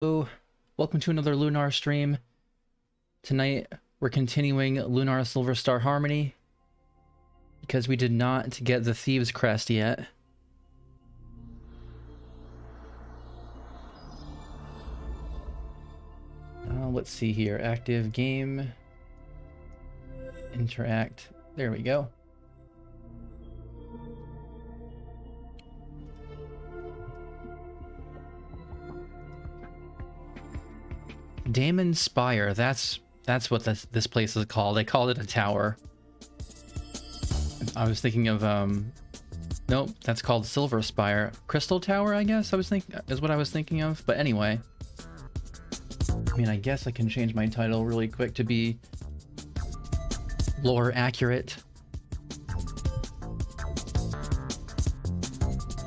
Hello, welcome to another Lunar stream. Tonight we're continuing Lunar Silver Star Harmony because we did not get the Thieves Crest yet. Let's see here. Active game. Interact. There we go. Damon Spire. That's what this place is called. They called it a tower. I was thinking of nope, that's called Silver Spire. Crystal Tower, I guess is what I was thinking of. But anyway, I mean, I guess I can change my title really quick to be lore accurate.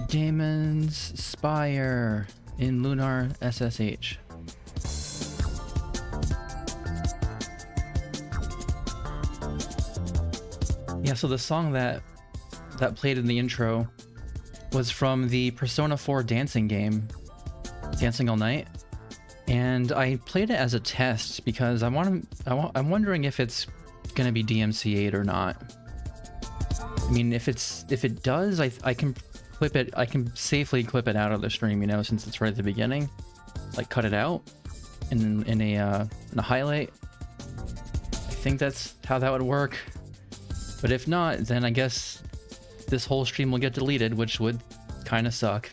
Damon's Spire in Lunar SSH. Yeah, so the song that played in the intro was from the Persona 4 dancing game, Dancing All Night, and I played it as a test because I'm wondering if it's gonna be DMCA'd or not. I mean, if it does, I can clip it. I can safely clip it out of the stream, you know, since it's right at the beginning. Like cut it out in a highlight. I think that's how that would work. But if not, then I guess this whole stream will get deleted, which would kind of suck.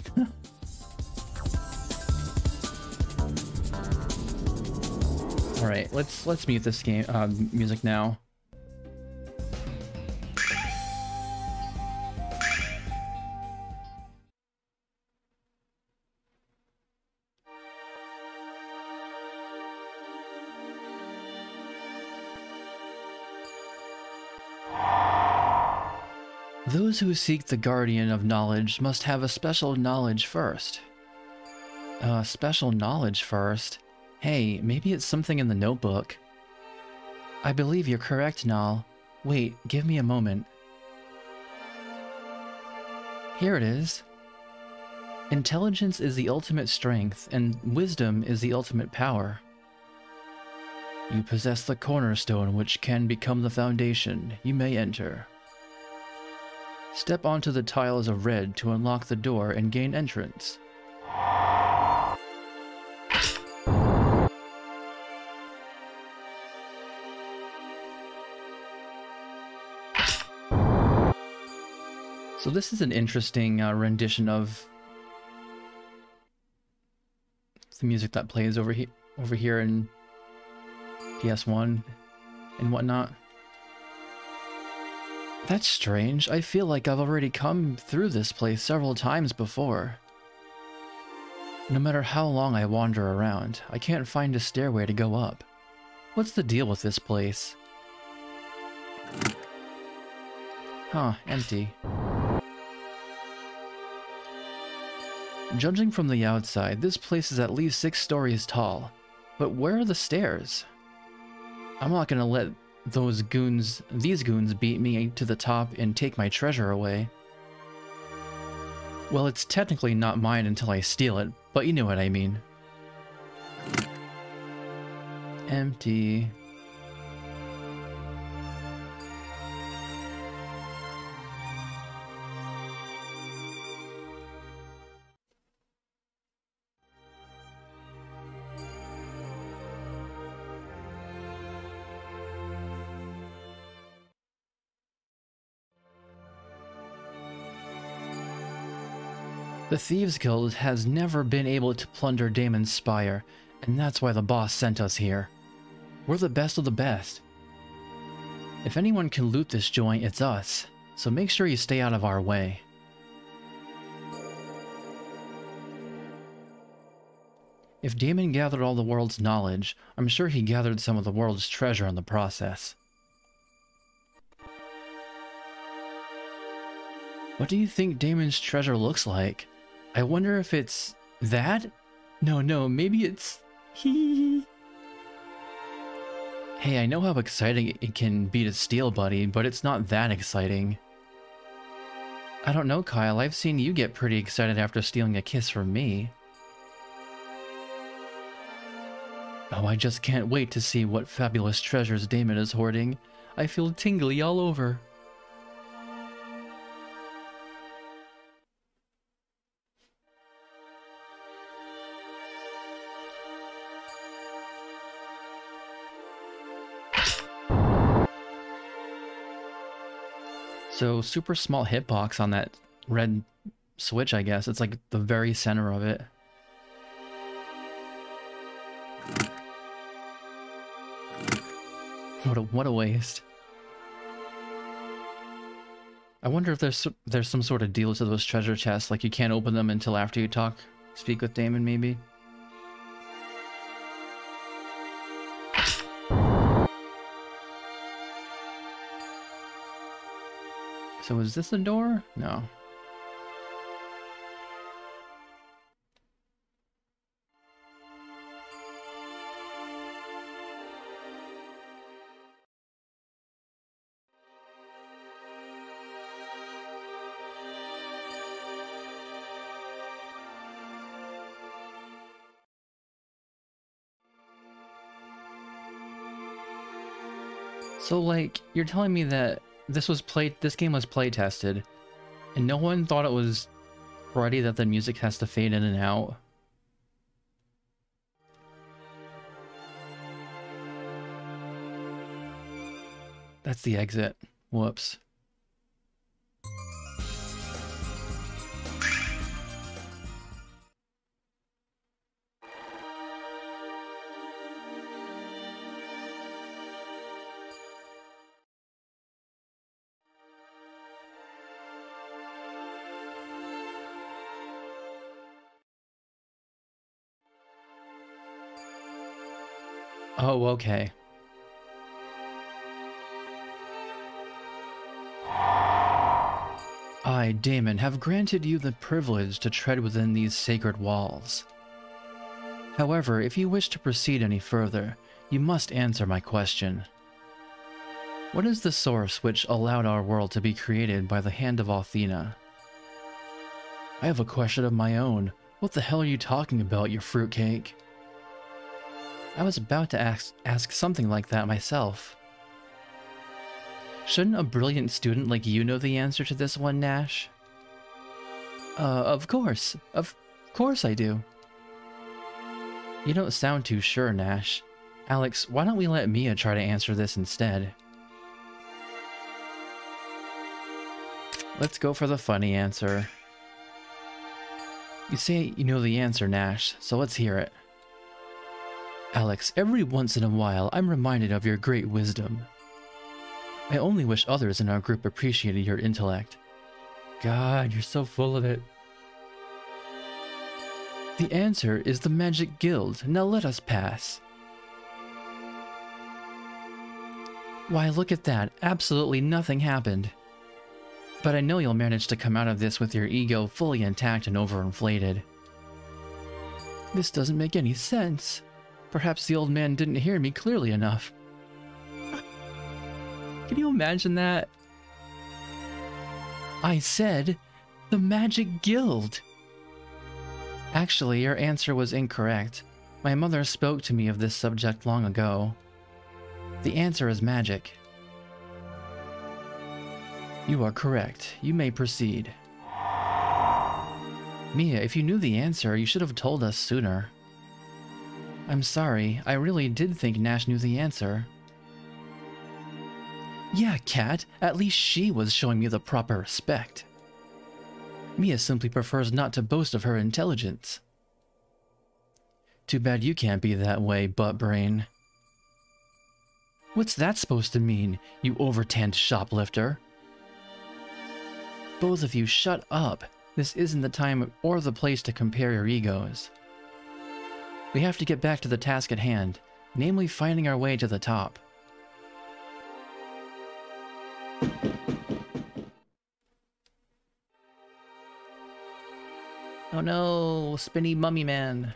All right, let's mute this game music now. Those who seek the guardian of knowledge must have a special knowledge first. Special knowledge first? Hey, maybe it's something in the notebook. I believe you're correct, Nal. Wait, give me a moment. Here it is. Intelligence is the ultimate strength, and wisdom is the ultimate power. You possess the cornerstone which can become the foundation. You may enter. Step onto the tiles of red to unlock the door and gain entrance. So this is an interesting rendition of the music that plays over here in PS1 and whatnot. That's strange. I feel like I've already come through this place several times before. No matter how long I wander around, I can't find a stairway to go up. What's the deal with this place? Huh, empty. Judging from the outside, this place is at least 6 stories tall. But where are the stairs? I'm not gonna let these goons beat me to the top and take my treasure away. Well, it's technically not mine until I steal it, but you know what I mean. Empty. The Thieves Guild has never been able to plunder Damon's Spire, and that's why the boss sent us here. We're the best of the best. If anyone can loot this joint, it's us, so make sure you stay out of our way. If Damon gathered all the world's knowledge, I'm sure he gathered some of the world's treasure in the process. What do you think Damon's treasure looks like? I wonder if it's that? No, maybe it's... Hey, I know how exciting it can be to steal, buddy, but it's not that exciting. I don't know, Kyle. I've seen you get pretty excited after stealing a kiss from me. Oh, I just can't wait to see what fabulous treasures Damon is hoarding. I feel tingly all over. So, super small hitbox on that red switch, I guess. It's like the very center of it. What a waste. I wonder if there's some sort of deal to those treasure chests, like you can't open them until after you speak with Damon, maybe. So is this a door? No. So, like, you're telling me that this game was play tested, and no one thought it was cruddy that the music has to fade in and out? That's the exit. Whoops. Oh, okay. I, Damon, have granted you the privilege to tread within these sacred walls. However, if you wish to proceed any further, you must answer my question. What is the source which allowed our world to be created by the hand of Athena? I have a question of my own. What the hell are you talking about, you fruitcake? I was about to ask something like that myself. Shouldn't a brilliant student like you know the answer to this one, Nash? Of course. Of course I do. You don't sound too sure, Nash. Alex, why don't we let Mia try to answer this instead? Let's go for the funny answer. You say you know the answer, Nash, so let's hear it. Alex, every once in a while, I'm reminded of your great wisdom. I only wish others in our group appreciated your intellect. God, you're so full of it. The answer is the Magic Guild. Now let us pass. Why, look at that. Absolutely nothing happened. But I know you'll manage to come out of this with your ego fully intact and overinflated. This doesn't make any sense. Perhaps the old man didn't hear me clearly enough. Can you imagine that? I said, the Magic Guild. Actually, your answer was incorrect. My mother spoke to me of this subject long ago. The answer is magic. You are correct. You may proceed. Mia, if you knew the answer, you should have told us sooner. I'm sorry, I really did think Nash knew the answer. Yeah, Kat, at least she was showing me the proper respect. Mia simply prefers not to boast of her intelligence. Too bad you can't be that way, butt-brain. What's that supposed to mean, you over-tanned shoplifter? Both of you shut up. This isn't the time or the place to compare your egos. We have to get back to the task at hand, namely finding our way to the top. Oh no, spinny mummy man.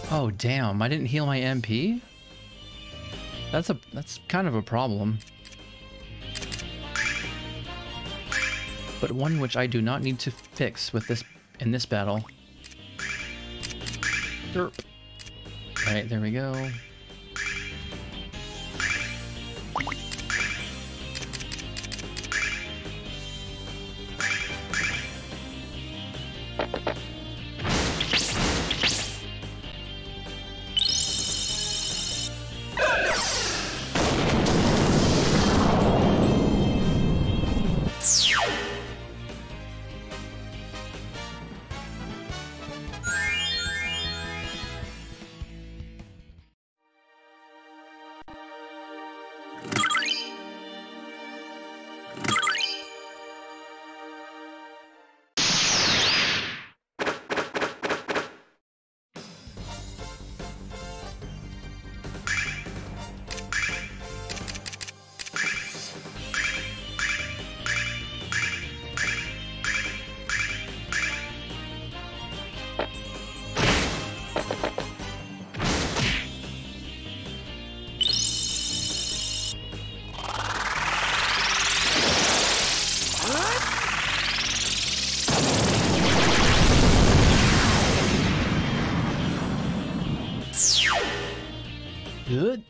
Oh damn, I didn't heal my MP? That's kind of a problem. But one which I do not need to fix with this in this battle. Derp. Alright, there we go. Good.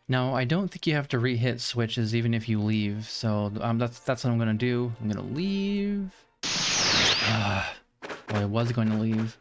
Now, I don't think you have to re-hit switches even if you leave, so that's what I'm gonna do. I'm gonna leave. Well, I was going to leave.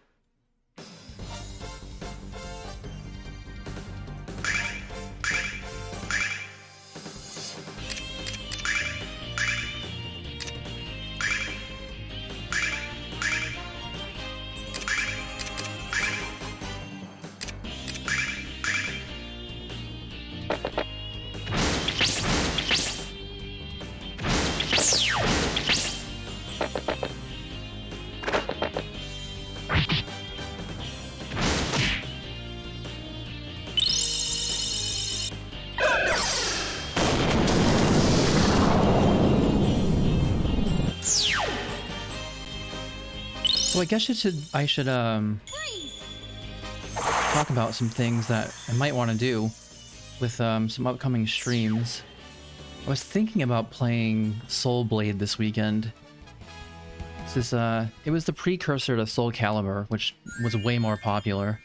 So I guess I should talk about some things that I might want to do with some upcoming streams. I was thinking about playing Soul Blade this weekend. It was the precursor to Soul Calibur, which was way more popular.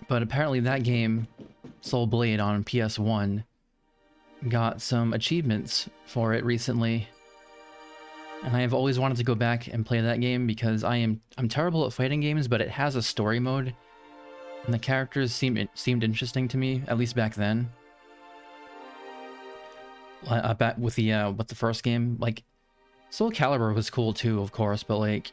But apparently that game, Soul Blade on PS1, got some achievements for it recently. And I have always wanted to go back and play that game because I'm terrible at fighting games, but it has a story mode, and the characters seemed interesting to me, at least back then. Back with the first game, like Soul Calibur was cool too, of course, but like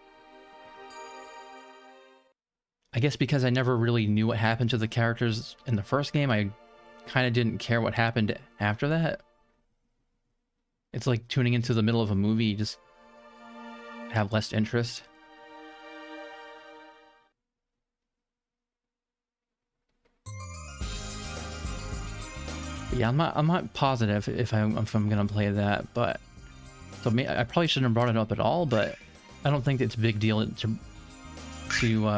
I guess because I never really knew what happened to the characters in the first game, I kind of didn't care what happened after that. It's like tuning into the middle of a movie, you just have less interest. But yeah, I'm not positive if I'm gonna play that, but so I probably shouldn't have brought it up at all. But I don't think it's a big deal to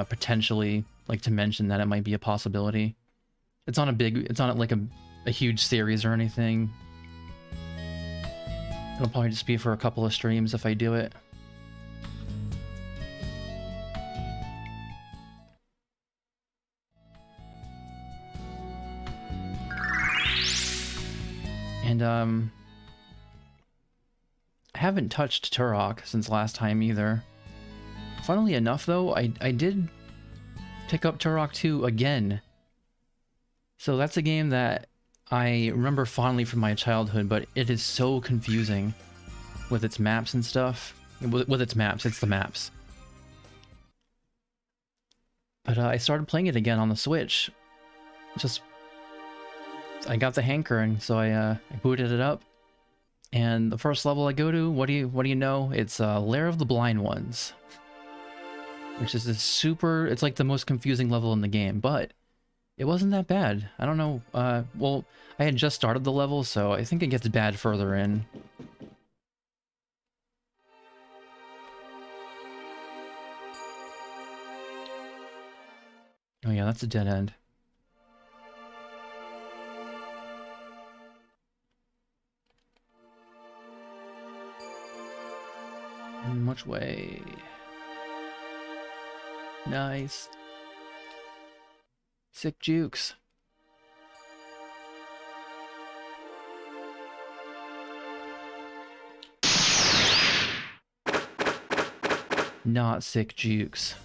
potentially like to mention that it might be a possibility. It's not like a huge series or anything. It'll probably just be for a couple of streams if I do it. And I haven't touched Turok since last time either. Funnily enough though, I did pick up Turok 2 again. So that's a game that I remember fondly from my childhood, but it is so confusing with its maps and stuff. With its maps, it's the maps. But I started playing it again on the Switch. I got the hankering, so I booted it up. And the first level I go to, what do you know? It's Lair of the Blind Ones. which is this super, it's like the most confusing level in the game, but it wasn't that bad. I don't know, well, I had just started the level, so I think it gets bad further in. Oh yeah, that's a dead end. Which way? Nice. Sick jukes. Not sick jukes.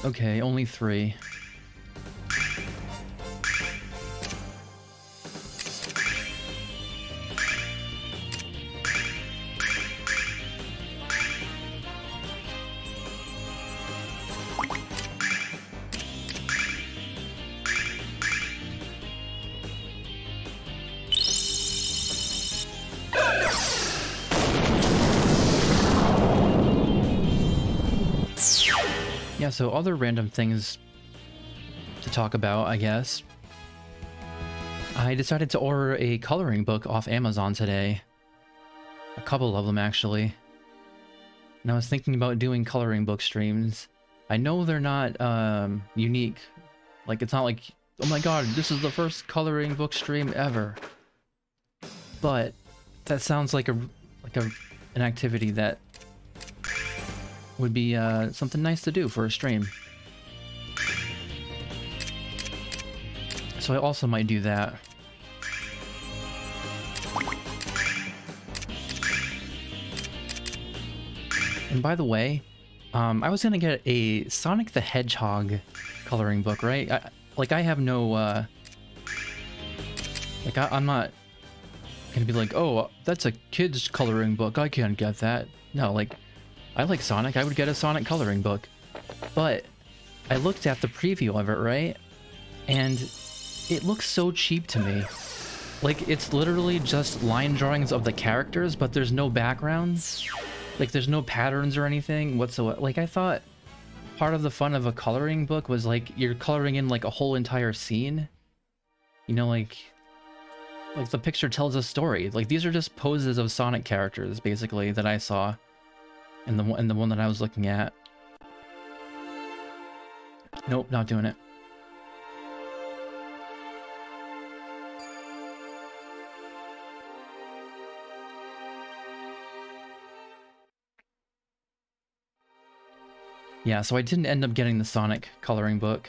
Okay, only 3. Yeah, so other random things to talk about, I guess. I decided to order a coloring book off Amazon today. A couple of them, actually. And I was thinking about doing coloring book streams. I know they're not unique. Like, it's not like, oh my god, this is the first coloring book stream ever. But that sounds like an activity that would be something nice to do for a stream. So I also might do that. And by the way, I was gonna get a Sonic the Hedgehog coloring book, right? I have no, I'm not gonna be like, oh, that's a kid's coloring book, I can't get that. No, like, I like Sonic, I would get a Sonic coloring book. But I looked at the preview of it, right? And it looks so cheap to me. Like, it's literally just line drawings of the characters, but there's no backgrounds. Like, there's no patterns or anything whatsoever. Like, I thought part of the fun of a coloring book was, like, you're coloring in, like, a whole entire scene. You know, like the picture tells a story. Like, these are just poses of Sonic characters, basically, that I saw. And the one that I was looking at. Nope, not doing it. Yeah, so I didn't end up getting the Sonic coloring book.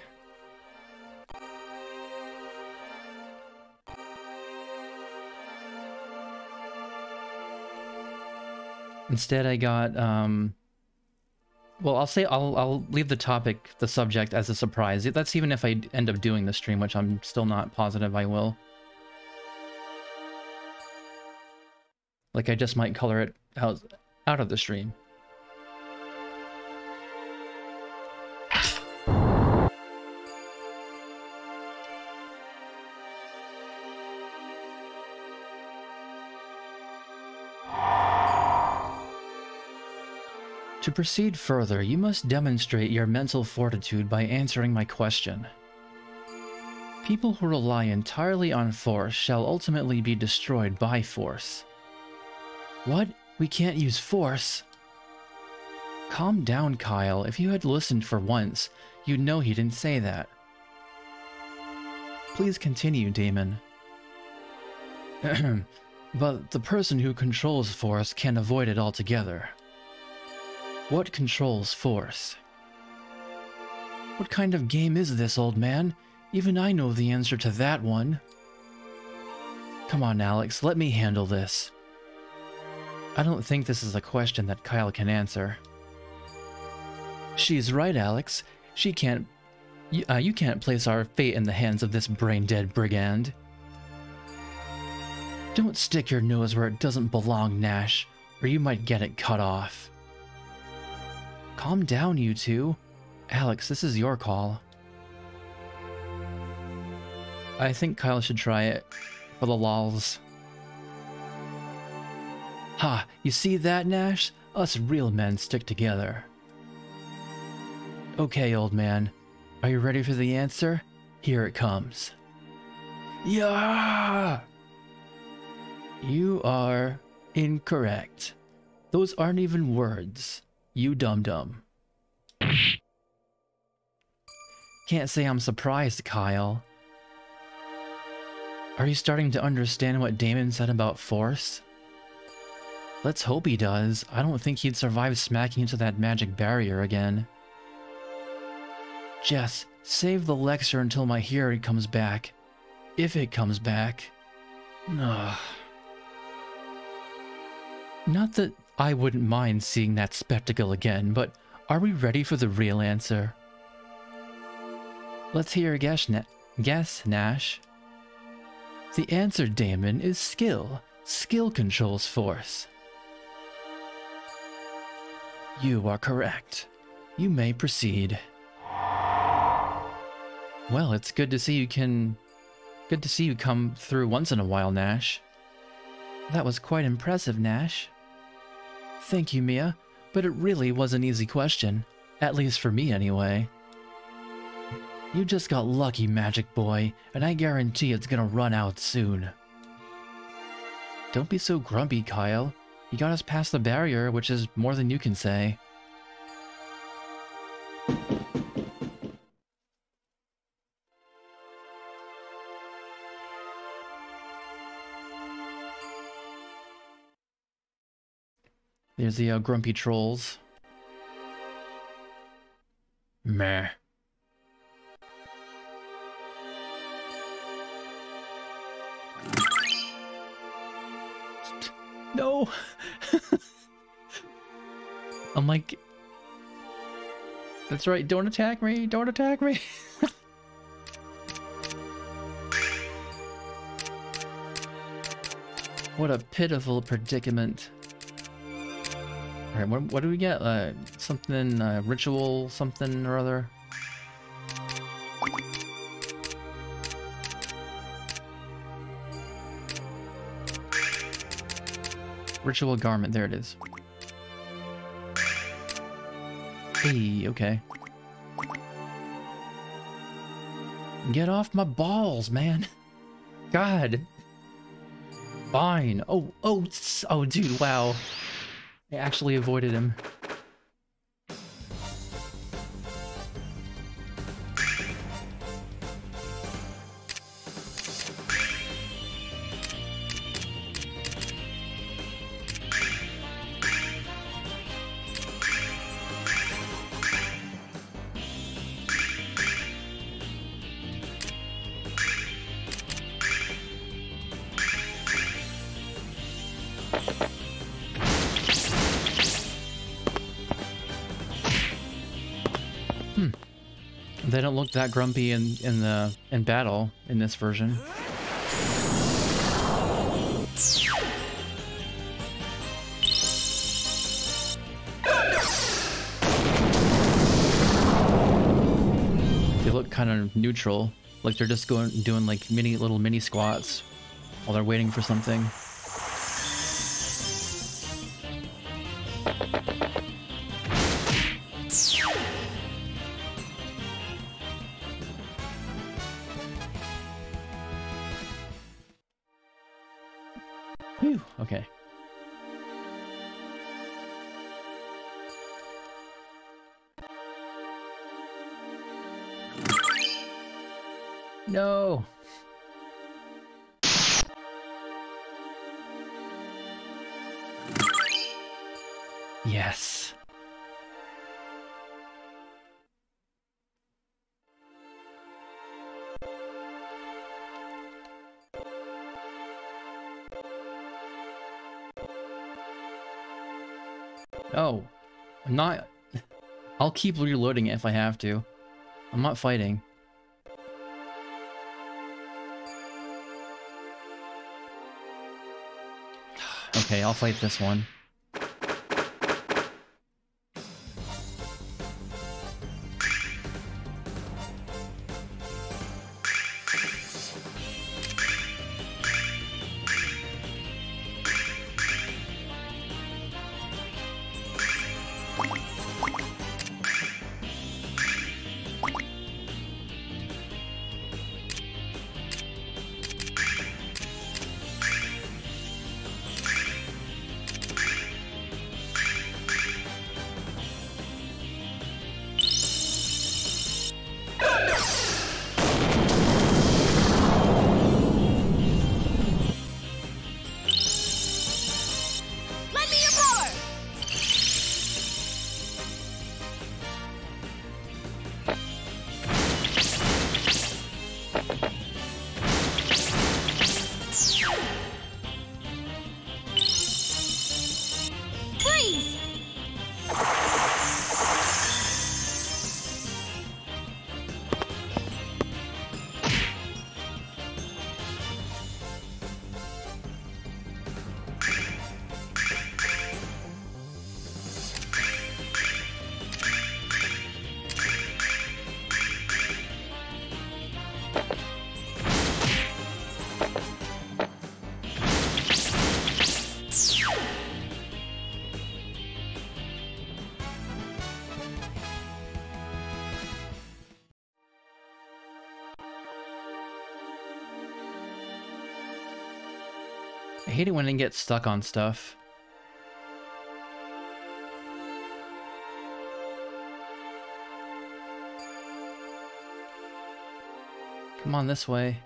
Instead, I got, well, I'll leave the subject as a surprise. That's even if I end up doing the stream, which I'm still not positive I will. Like, I just might color it out of the stream. To proceed further, you must demonstrate your mental fortitude by answering my question. People who rely entirely on force shall ultimately be destroyed by force. What We can't use force. Calm down, Kyle. If you had listened for once, you'd know he didn't say that. Please continue, Damon. But the person who controls force can't avoid it altogether. What controls force? What kind of game is this, old man? Even I know the answer to that one. Come on, Alex, let me handle this. I don't think this is a question that Kyle can answer. She's right, Alex. She can't... you can't place our fate in the hands of this brain-dead brigand. Don't stick your nose where it doesn't belong, Nash, or you might get it cut off. Calm down, you two. Alex, this is your call. I think Kyle should try it, for the lols. Ha, you see that, Nash? Us real men stick together. Okay, old man. Are you ready for the answer? Here it comes. Yeah! You are incorrect. Those aren't even words. You dum-dum. Can't say I'm surprised, Kyle. Are you starting to understand what Damon said about force? Let's hope he does. I don't think he'd survive smacking into that magic barrier again. Jess, save the lecture until my hearing comes back. If it comes back. Ugh. Not that I wouldn't mind seeing that spectacle again, but are we ready for the real answer? Let's hear a guess, Nash. The answer, Damon, is skill. Skill controls force. You are correct. You may proceed. Well, it's good to see you come through once in a while, Nash. That was quite impressive, Nash. Thank you, Mia, but it really was an easy question. At least for me, anyway. You just got lucky, Magic Boy, and I guarantee it's gonna run out soon. Don't be so grumpy, Kyle. You got us past the barrier, which is more than you can say. There's the grumpy trolls. Meh. No! I'm like... That's right, don't attack me! Don't attack me! What a pitiful predicament. Alright, what do we get? Something, ritual something or other? Ritual garment, there it is. Hey, okay. Get off my balls, man. God. Fine. Oh, dude, wow. I actually avoided him. They don't look that grumpy in battle in this version. They look kind of neutral, like they're just doing like little mini squats while they're waiting for something. Whew, okay. No. Yes. Oh, I'm not... I'll keep reloading it if I have to. I'm not fighting. Okay, I'll fight this one. I hate it when it gets stuck on stuff. Come on this way.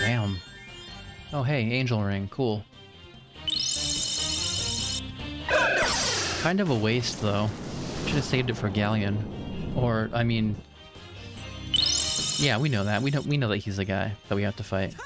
Damn. Oh hey, angel ring, cool. Kind of a waste though. Should have saved it for Galleon. Or, I mean... Yeah, we know that. We know that he's the guy that we have to fight.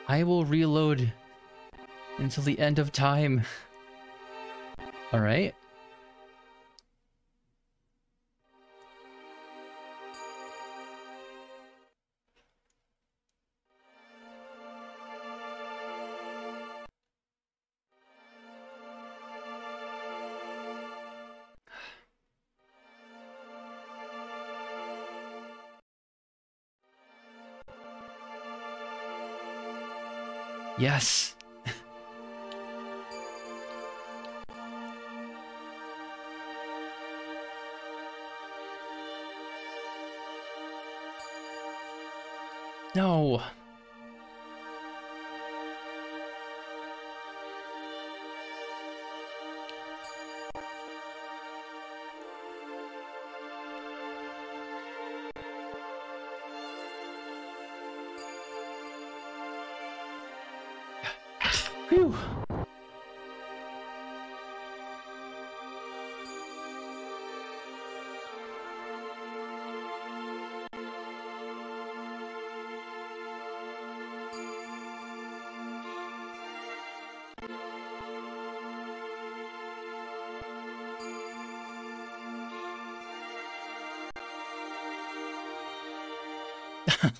I will reload until the end of time. Alright. Yes. No. Phew.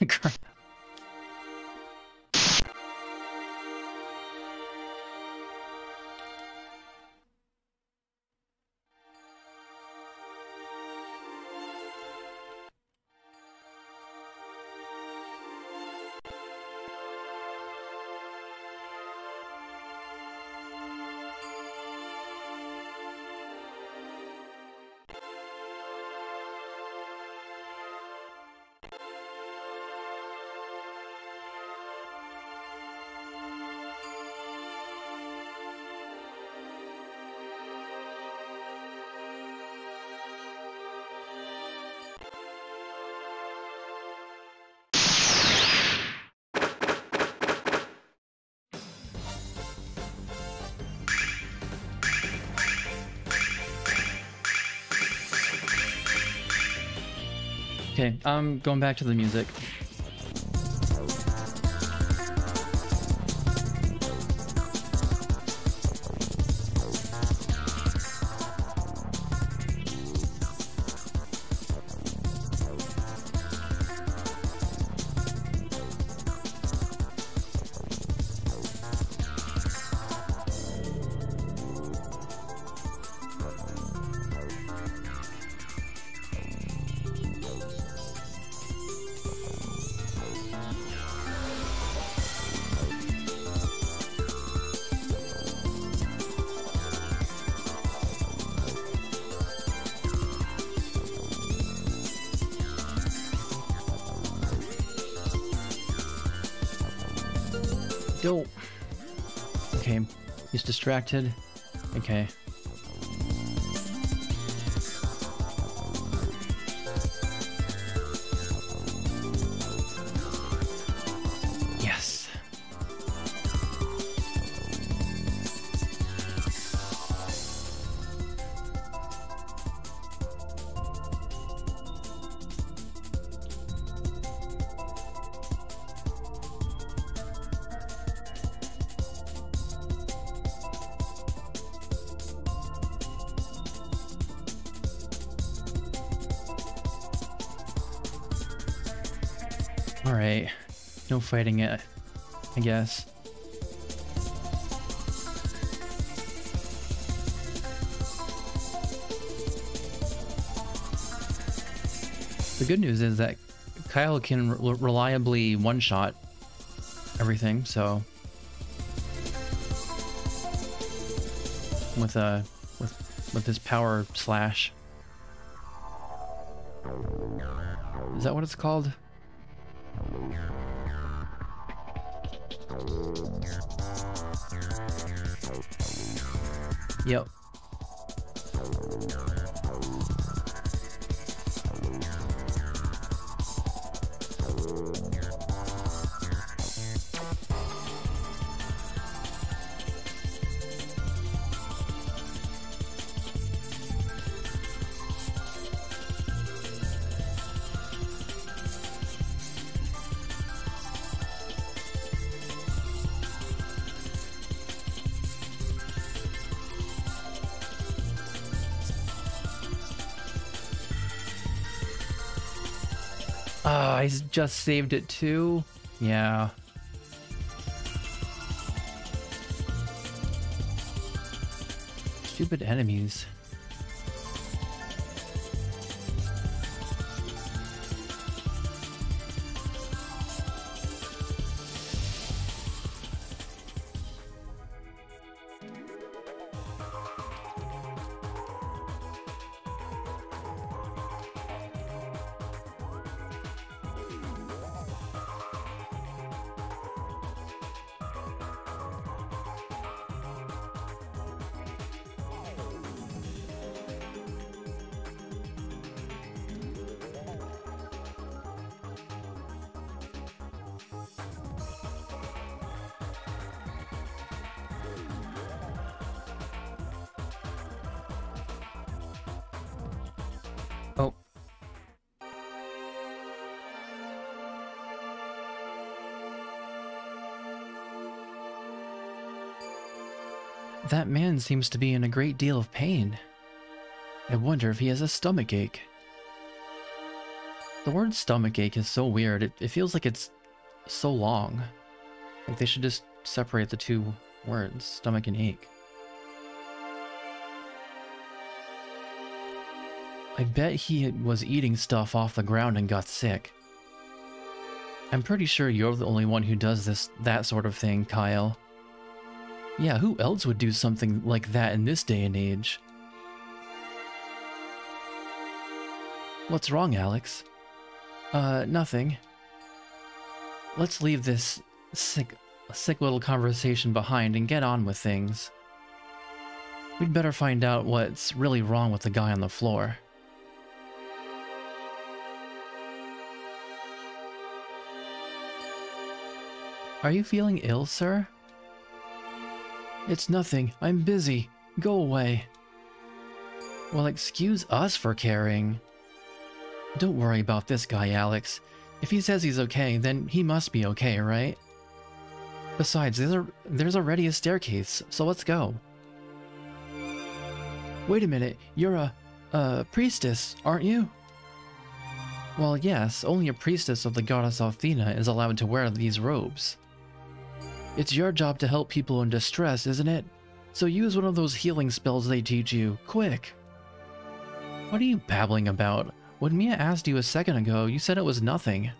Crap. Okay, I'm going back to the music. Dope. Okay, he's distracted. Okay. Yes. Alright, no fighting it, I guess. The good news is that Kyle can reliably one-shot everything, so... With his power slash. Is that what it's called? Yep. I just saved it too? Yeah. Stupid enemies. That man seems to be in a great deal of pain. I wonder if he has a stomachache. The word stomachache is so weird. It feels like it's so long. Like they should just separate the two words, stomach and ache. I bet he was eating stuff off the ground and got sick. I'm pretty sure you're the only one who does that sort of thing, Kyle. Yeah, who else would do something like that in this day and age? What's wrong, Alex? Nothing. Let's leave this sick little conversation behind and get on with things. We'd better find out what's really wrong with the guy on the floor. Are you feeling ill, sir? It's nothing. I'm busy. Go away. Well, excuse us for caring. Don't worry about this guy, Alex. If he says he's okay, then he must be okay, right? Besides, there's already a staircase, so let's go. Wait a minute, you're a priestess, aren't you? Well, yes, only a priestess of the goddess Athena is allowed to wear these robes. It's your job to help people in distress, isn't it? So use one of those healing spells they teach you, quick. What are you babbling about? When Mia asked you a second ago, you said it was nothing.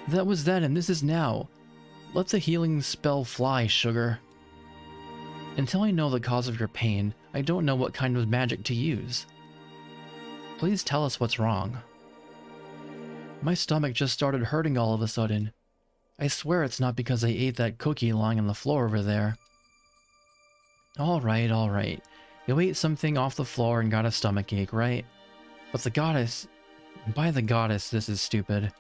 That was then and this is now. Let the healing spell fly, sugar. Until I know the cause of your pain, I don't know what kind of magic to use. Please tell us what's wrong. My stomach just started hurting all of a sudden. I swear it's not because I ate that cookie lying on the floor over there. Alright, alright. You ate something off the floor and got a stomachache, right? But the goddess... By the goddess, this is stupid.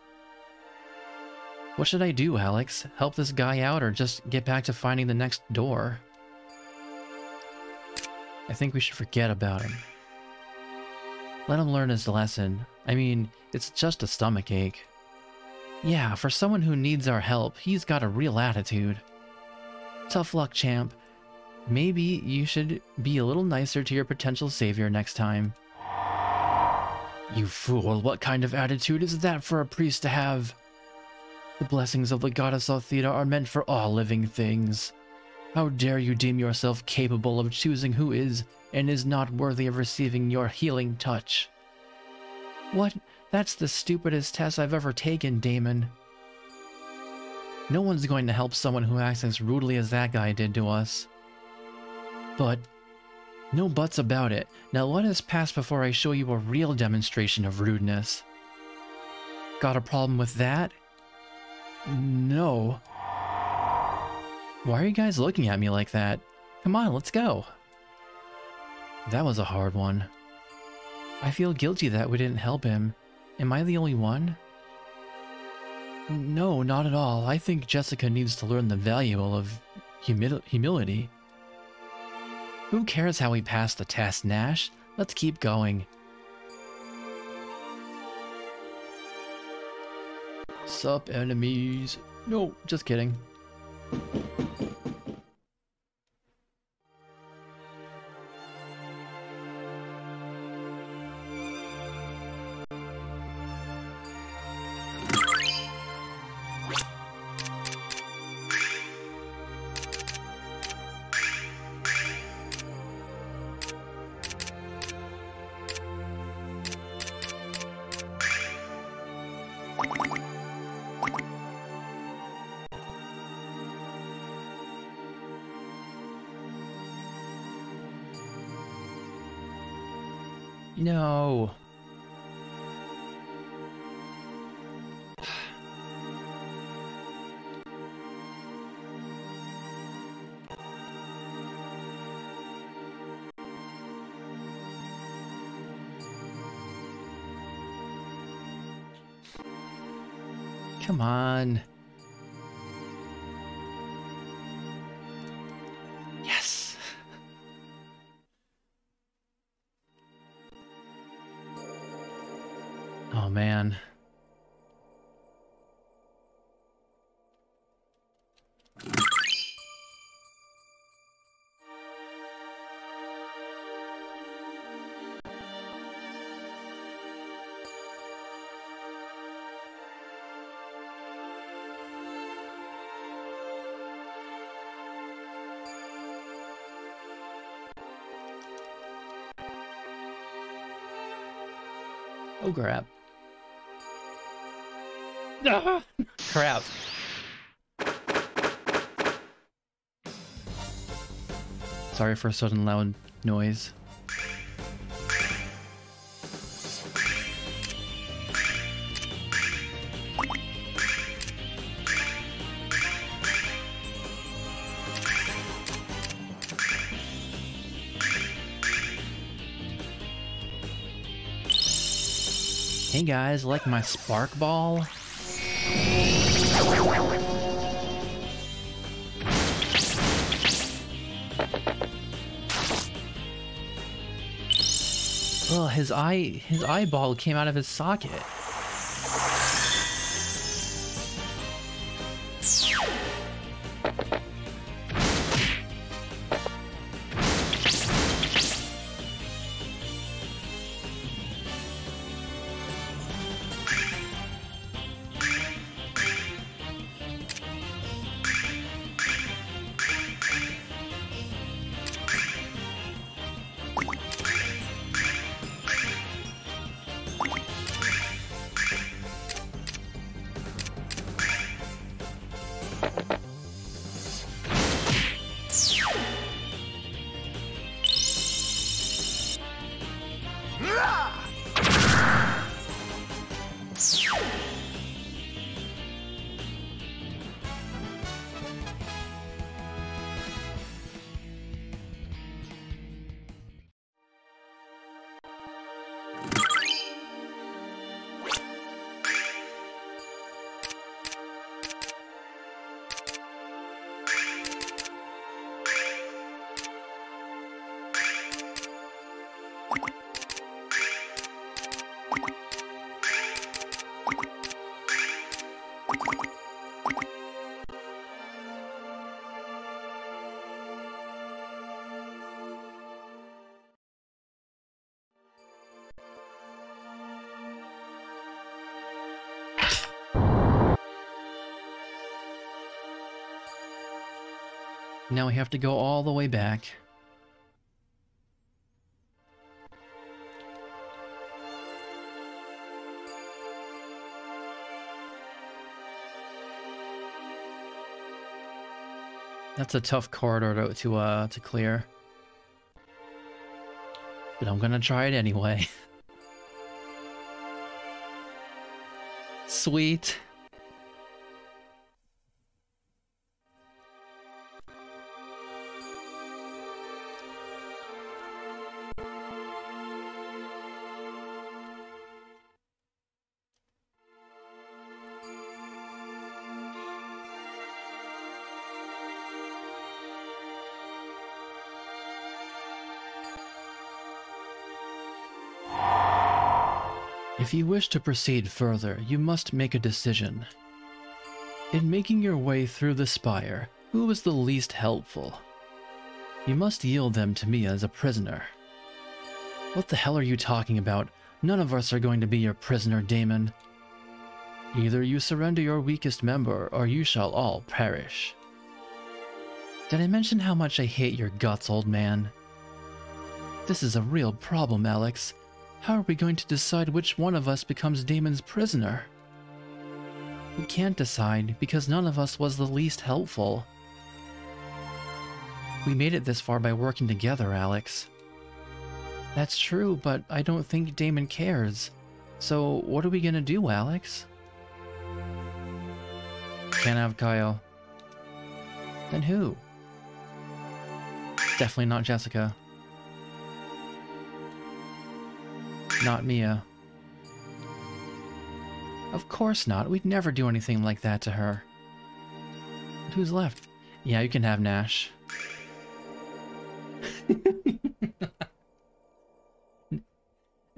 What should I do, Alex? Help this guy out or just get back to finding the next door? I think we should forget about him. Let him learn his lesson. I mean, it's just a stomachache. Yeah, for someone who needs our help, he's got a real attitude. Tough luck, champ. Maybe you should be a little nicer to your potential savior next time. You fool, what kind of attitude is that for a priest to have? The blessings of the goddess Athena are meant for all living things. How dare you deem yourself capable of choosing who is and is not worthy of receiving your healing touch? What? That's the stupidest test I've ever taken, Damon. No one's going to help someone who acts as rudely as that guy did to us. But, no buts about it. Now let us pass before I show you a real demonstration of rudeness. Got a problem with that? No. Why are you guys looking at me like that? Come on, let's go. That was a hard one. I feel guilty that we didn't help him. Am I the only one? No, not at all. I think Jessica needs to learn the value of humility. Who cares how we passed the test, Nash? Let's keep going. Sup, enemies? No, just kidding. No. Come on. Yes. Oh, man. Oh, crap. Ah, crap. Sorry for a sudden loud noise. Hey guys, like my spark ball? Oh, his eyeball came out of his socket. Now we have to go all the way back. That's a tough corridor to clear. But I'm gonna try it anyway. Sweet. If you wish to proceed further, you must make a decision. In making your way through the Spire, who was the least helpful? You must yield them to me as a prisoner. What the hell are you talking about? None of us are going to be your prisoner, Damon. Either you surrender your weakest member, or you shall all perish. Did I mention how much I hate your guts, old man? This is a real problem, Alex. How are we going to decide which one of us becomes Damon's prisoner? We can't decide because none of us was the least helpful. We made it this far by working together, Alex. That's true, but I don't think Damon cares. So what are we gonna do, Alex? Can't have Kyle. Then who? Definitely not Jessica. Not Mia. Of course not. We'd never do anything like that to her. But who's left? Yeah, you can have Nash.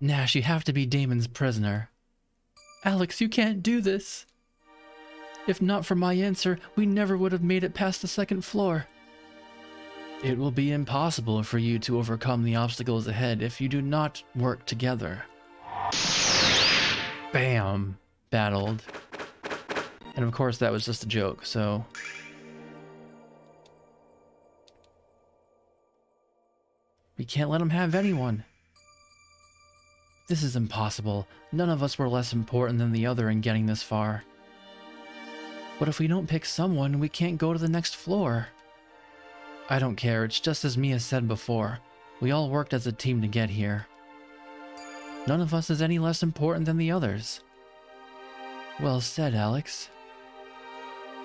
Nash, you have to be Damon's prisoner. Alex, you can't do this. If not for my answer, we never would have made it past the second floor. It will be impossible for you to overcome the obstacles ahead if you do not work together. Bam! Battled. And of course that was just a joke, so... We can't let him have anyone. This is impossible. None of us were less important than the other in getting this far. But if we don't pick someone, we can't go to the next floor. I don't care, it's just as Mia said before. We all worked as a team to get here. None of us is any less important than the others. Well said, Alex.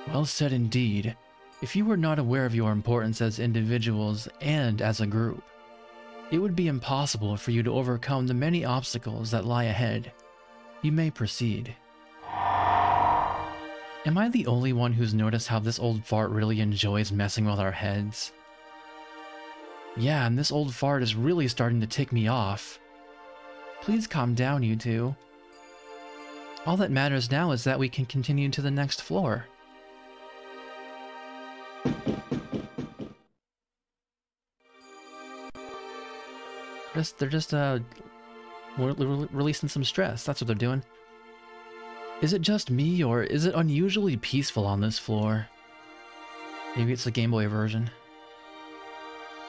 Well said indeed. If you were not aware of your importance as individuals and as a group, it would be impossible for you to overcome the many obstacles that lie ahead. You may proceed. Am I the only one who's noticed how this old fart really enjoys messing with our heads? Yeah, and this old fart is really starting to tick me off. Please calm down, you two. All that matters now is that we can continue to the next floor. They're just releasing some stress. That's what they're doing. Is it just me, or is it unusually peaceful on this floor? Maybe it's the Game Boy version.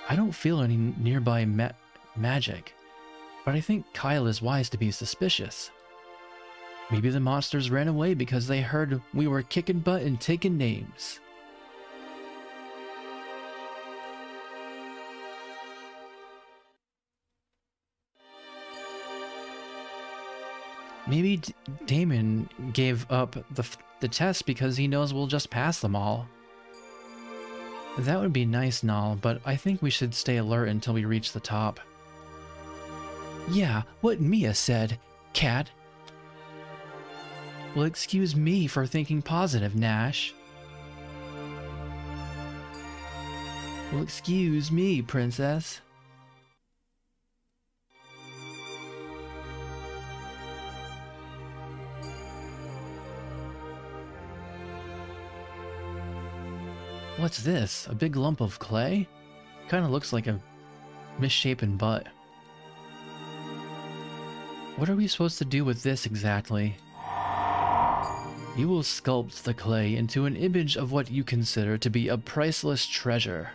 I don't feel any nearby magic, but I think Kyle is wise to be suspicious. Maybe the monsters ran away because they heard we were kicking butt and taking names. Maybe Damon gave up the test because he knows we'll just pass them all. That would be nice and all, but I think we should stay alert until we reach the top. Yeah, what Mia said, Cat. Well, excuse me for thinking positive, Nash. Well, excuse me, Princess. What's this? A big lump of clay? Kinda looks like a misshapen butt. What are we supposed to do with this exactly? You will sculpt the clay into an image of what you consider to be a priceless treasure.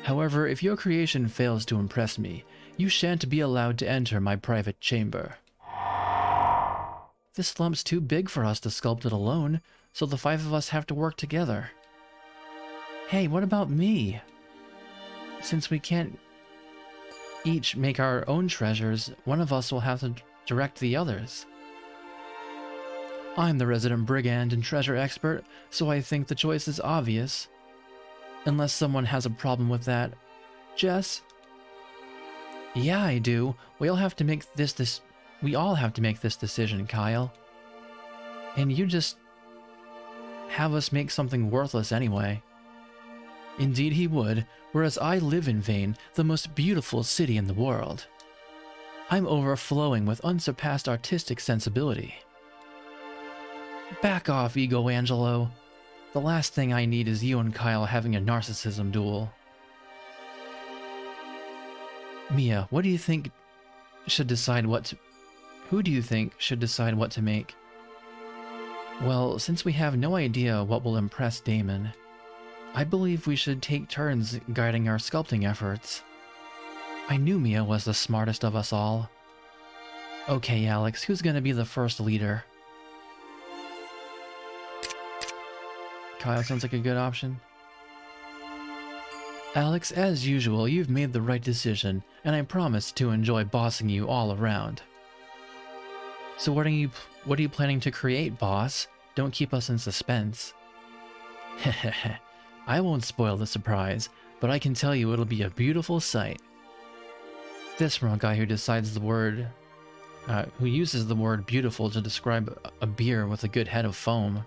However, if your creation fails to impress me, you shan't be allowed to enter my private chamber. This lump's too big for us to sculpt it alone, so the 5 of us have to work together. Hey, what about me? Since we can't each make our own treasures, one of us will have to direct the others. I'm the resident brigand and treasure expert, so I think the choice is obvious. Unless someone has a problem with that. Jess? Yeah, I do. We all have to make this decision, Kyle. And you just have us make something worthless anyway. Indeed he would, whereas I live in Vane, the most beautiful city in the world. I'm overflowing with unsurpassed artistic sensibility. Back off, Ego Angelo. The last thing I need is you and Kyle having a narcissism duel. Mia, what do you think should decide what to... Who do you think should decide what to make? Well, since we have no idea what will impress Damon, I believe we should take turns guiding our sculpting efforts. I knew Mia was the smartest of us all. Okay, Alex, who's gonna be the first leader? Kyle sounds like a good option. Alex, as usual, you've made the right decision, and I promise to enjoy bossing you all around. So what are you planning to create, boss? Don't keep us in suspense. Hehehe. I won't spoil the surprise, but I can tell you it'll be a beautiful sight. This from a guy who decides the word, who uses the word beautiful to describe a beer with a good head of foam.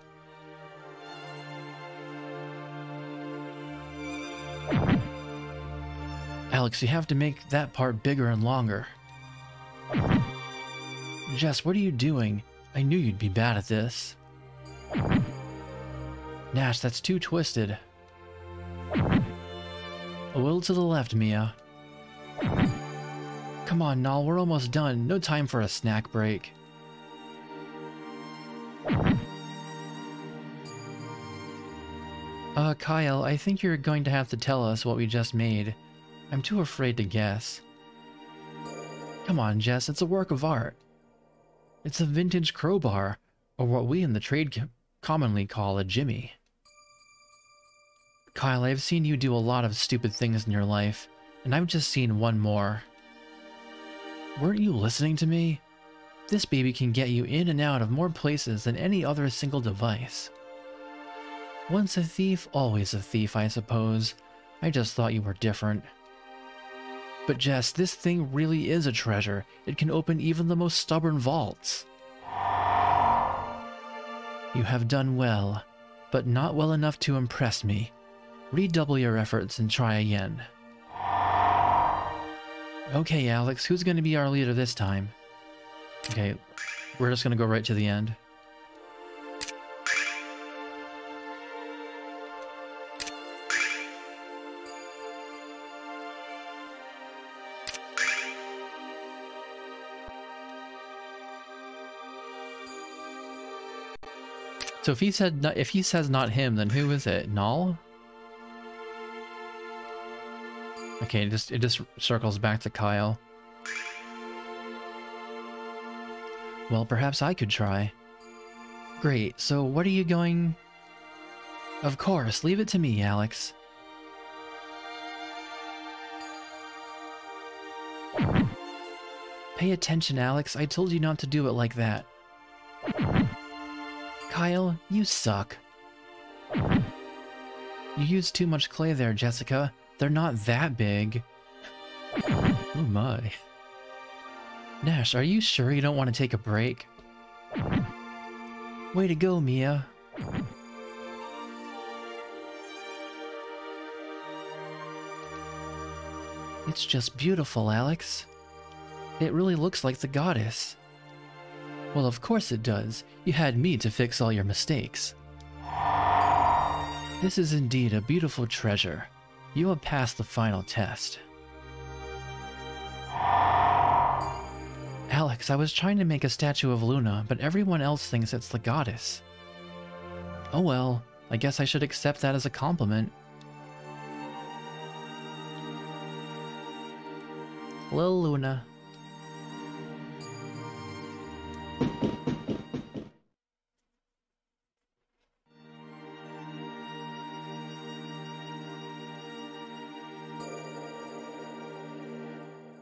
Alex, you have to make that part bigger and longer. Jess, what are you doing? I knew you'd be bad at this. Nash, that's too twisted. A little to the left, Mia. Come on, Nal, we're almost done. No time for a snack break. Kyle, I think you're going to have to tell us what we just made. I'm too afraid to guess. Come on, Jess, it's a work of art. It's a vintage crowbar, or what we in the trade commonly call a jimmy. Kyle, I've seen you do a lot of stupid things in your life, and I've just seen one more. Weren't you listening to me? This baby can get you in and out of more places than any other single device. Once a thief, always a thief, I suppose. I just thought you were different. But Jess, this thing really is a treasure. It can open even the most stubborn vaults. You have done well, but not well enough to impress me. Redouble your efforts and try again. Okay, Alex, who's going to be our leader this time? Okay, we're just going to go right to the end. So if he says not him, then who is it? Null? Okay, it just circles back to Kyle. Well, perhaps I could try. Great, so what are you going... Of course, leave it to me, Alex. Pay attention, Alex. I told you not to do it like that. Kyle, you suck. You used too much clay there, Jessica. They're not that big. Oh my. Nash, are you sure you don't want to take a break? Way to go, Mia. It's just beautiful, Alex. It really looks like the goddess. Well, of course it does. You had me to fix all your mistakes. This is indeed a beautiful treasure. You have passed the final test. Alex, I was trying to make a statue of Luna, but everyone else thinks it's the goddess. Oh well, I guess I should accept that as a compliment. Lil Luna.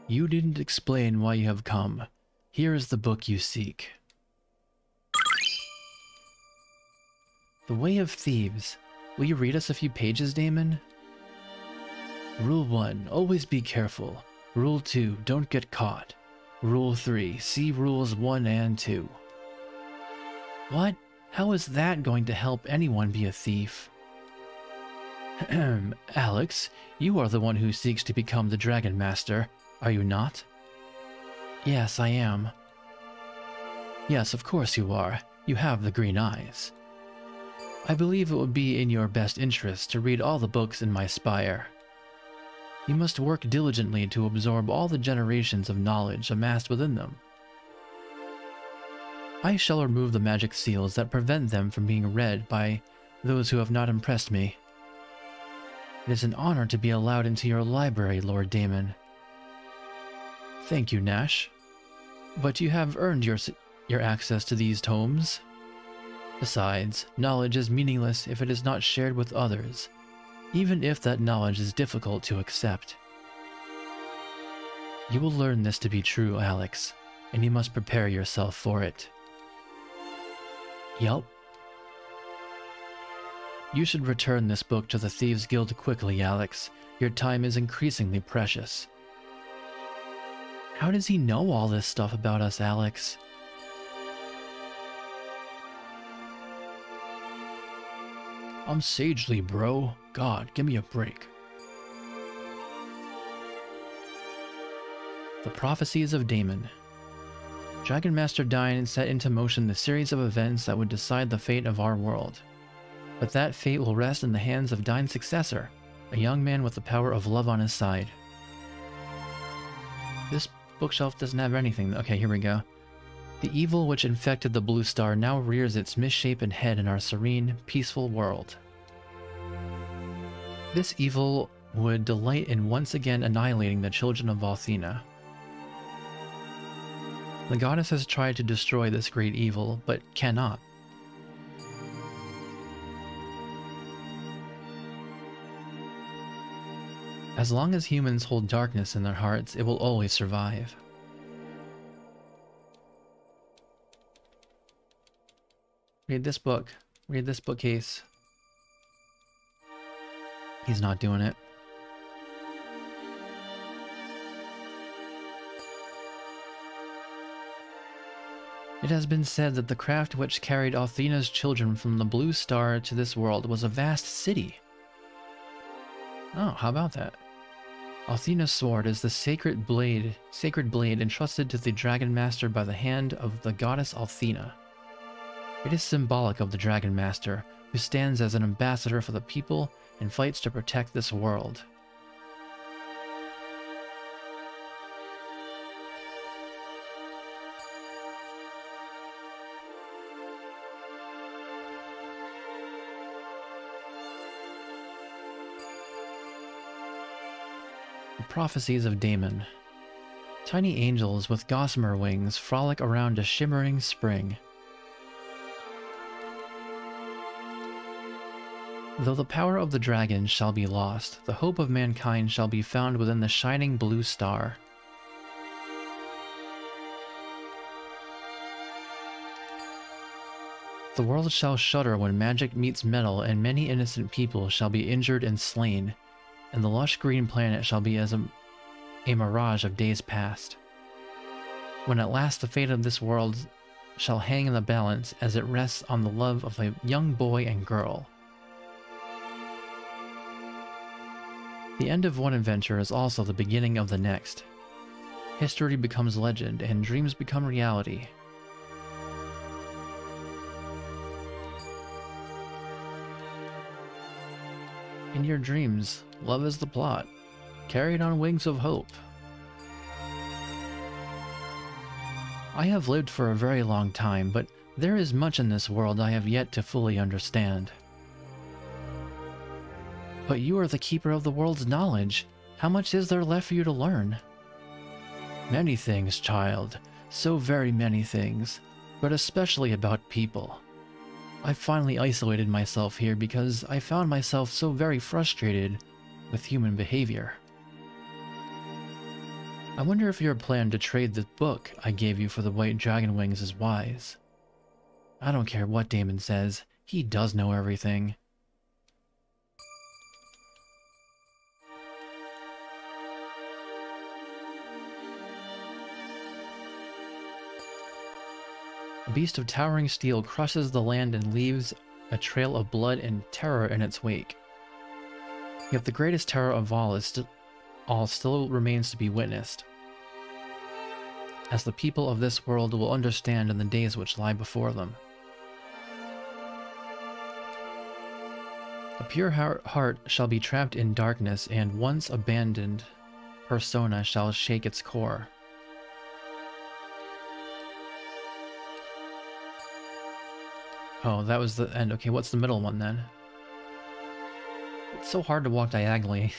You didn't explain why you have come. Here is the book you seek. The Way of Thieves. Will you read us a few pages, Damon? Rule 1. Always be careful. Rule 2. Don't get caught. Rule 3. See Rules 1 and 2. What? How is that going to help anyone be a thief? Alex, you are the one who seeks to become the Dragon Master. Are you not? Yes, I am. Yes, of course you are. You have the green eyes. I believe it would be in your best interest to read all the books in my Spire. You must work diligently to absorb all the generations of knowledge amassed within them. I shall remove the magic seals that prevent them from being read by those who have not impressed me. It is an honor to be allowed into your library, Lord Damon. Thank you, Nash. But you have earned your access to these tomes. Besides, knowledge is meaningless if it is not shared with others, even if that knowledge is difficult to accept. You will learn this to be true, Alex, and you must prepare yourself for it. Yup. You should return this book to the Thieves' Guild quickly, Alex. Your time is increasingly precious. How does he know all this stuff about us, Alex? I'm sagely, bro. God, give me a break. The Prophecies of Damon. Dragon Master Dine set into motion the series of events that would decide the fate of our world. But that fate will rest in the hands of Dine's successor, a young man with the power of love on his side. This bookshelf doesn't have anything. Okay, here we go. The evil which infected the Blue Star now rears its misshapen head in our serene, peaceful world. This evil would delight in once again annihilating the children of Valthena. The goddess has tried to destroy this great evil, but cannot. As long as humans hold darkness in their hearts, it will always survive. Read this book. Read this bookcase. He's not doing it. It has been said that the craft which carried Athena's children from the blue star to this world was a vast city. Oh, how about that? Athena's sword is the sacred blade entrusted to the Dragon Master by the hand of the goddess Athena. It is symbolic of the Dragon Master, who stands as an ambassador for the people and fights to protect this world. The Prophecies of Damon. Tiny angels with gossamer wings frolic around a shimmering spring. Though the power of the dragon shall be lost, the hope of mankind shall be found within the shining blue star. The world shall shudder when magic meets metal, and many innocent people shall be injured and slain, and the lush green planet shall be as a mirage of days past. When at last the fate of this world shall hang in the balance as it rests on the love of a young boy and girl. The end of one adventure is also the beginning of the next. History becomes legend, and dreams become reality. In your dreams, love is the plot, carried on wings of hope. I have lived for a very long time, but there is much in this world I have yet to fully understand. But you are the keeper of the world's knowledge. How much is there left for you to learn? Many things, child. So very many things. But especially about people. I finally isolated myself here because I found myself so very frustrated with human behavior. I wonder if your plan to trade the book I gave you for the white dragon wings is wise. I don't care what Damon says. He does know everything. A beast of towering steel crushes the land and leaves a trail of blood and terror in its wake. Yet the greatest terror of all still remains to be witnessed, as the people of this world will understand in the days which lie before them. A pure heart shall be trapped in darkness, and once abandoned persona shall shake its core. Oh, that was the end. Okay, what's the middle one then? It's so hard to walk diagonally.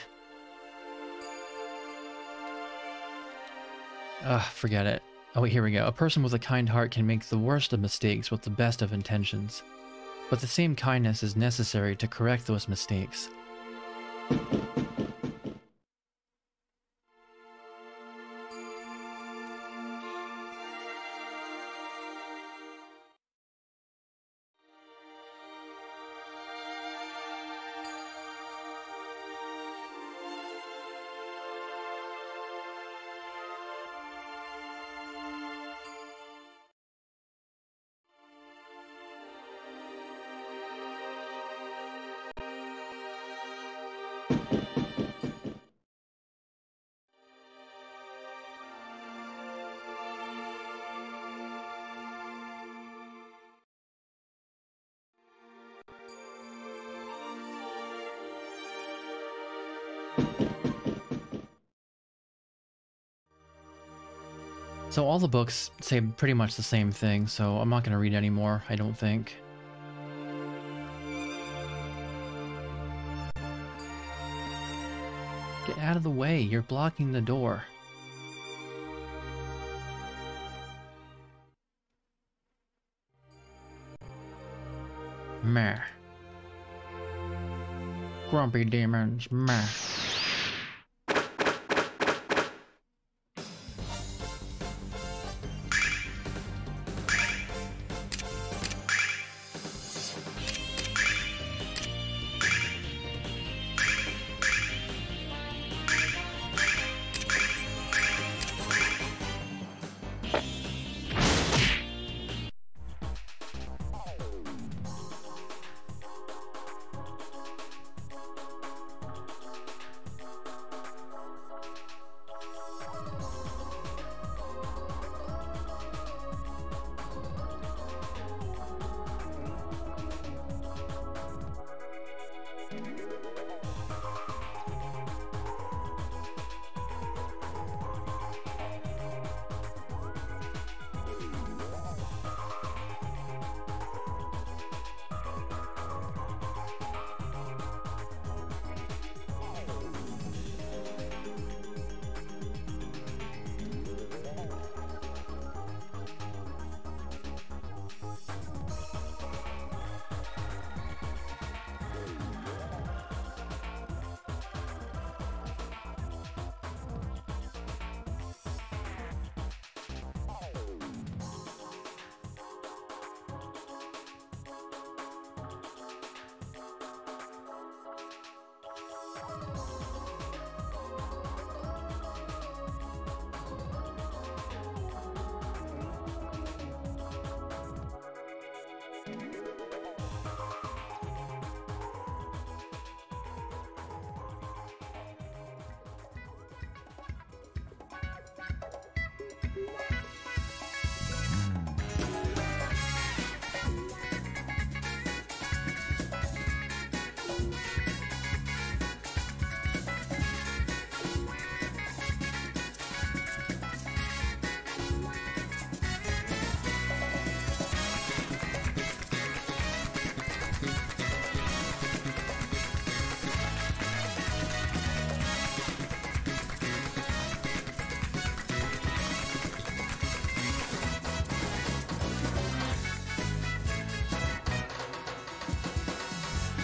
Forget it. Oh wait, here we go. A person with a kind heart can make the worst of mistakes with the best of intentions. But the same kindness is necessary to correct those mistakes. So all the books say pretty much the same thing, so I'm not going to read any more, I don't think. Get out of the way, you're blocking the door. Meh. Grumpy demons. Meh.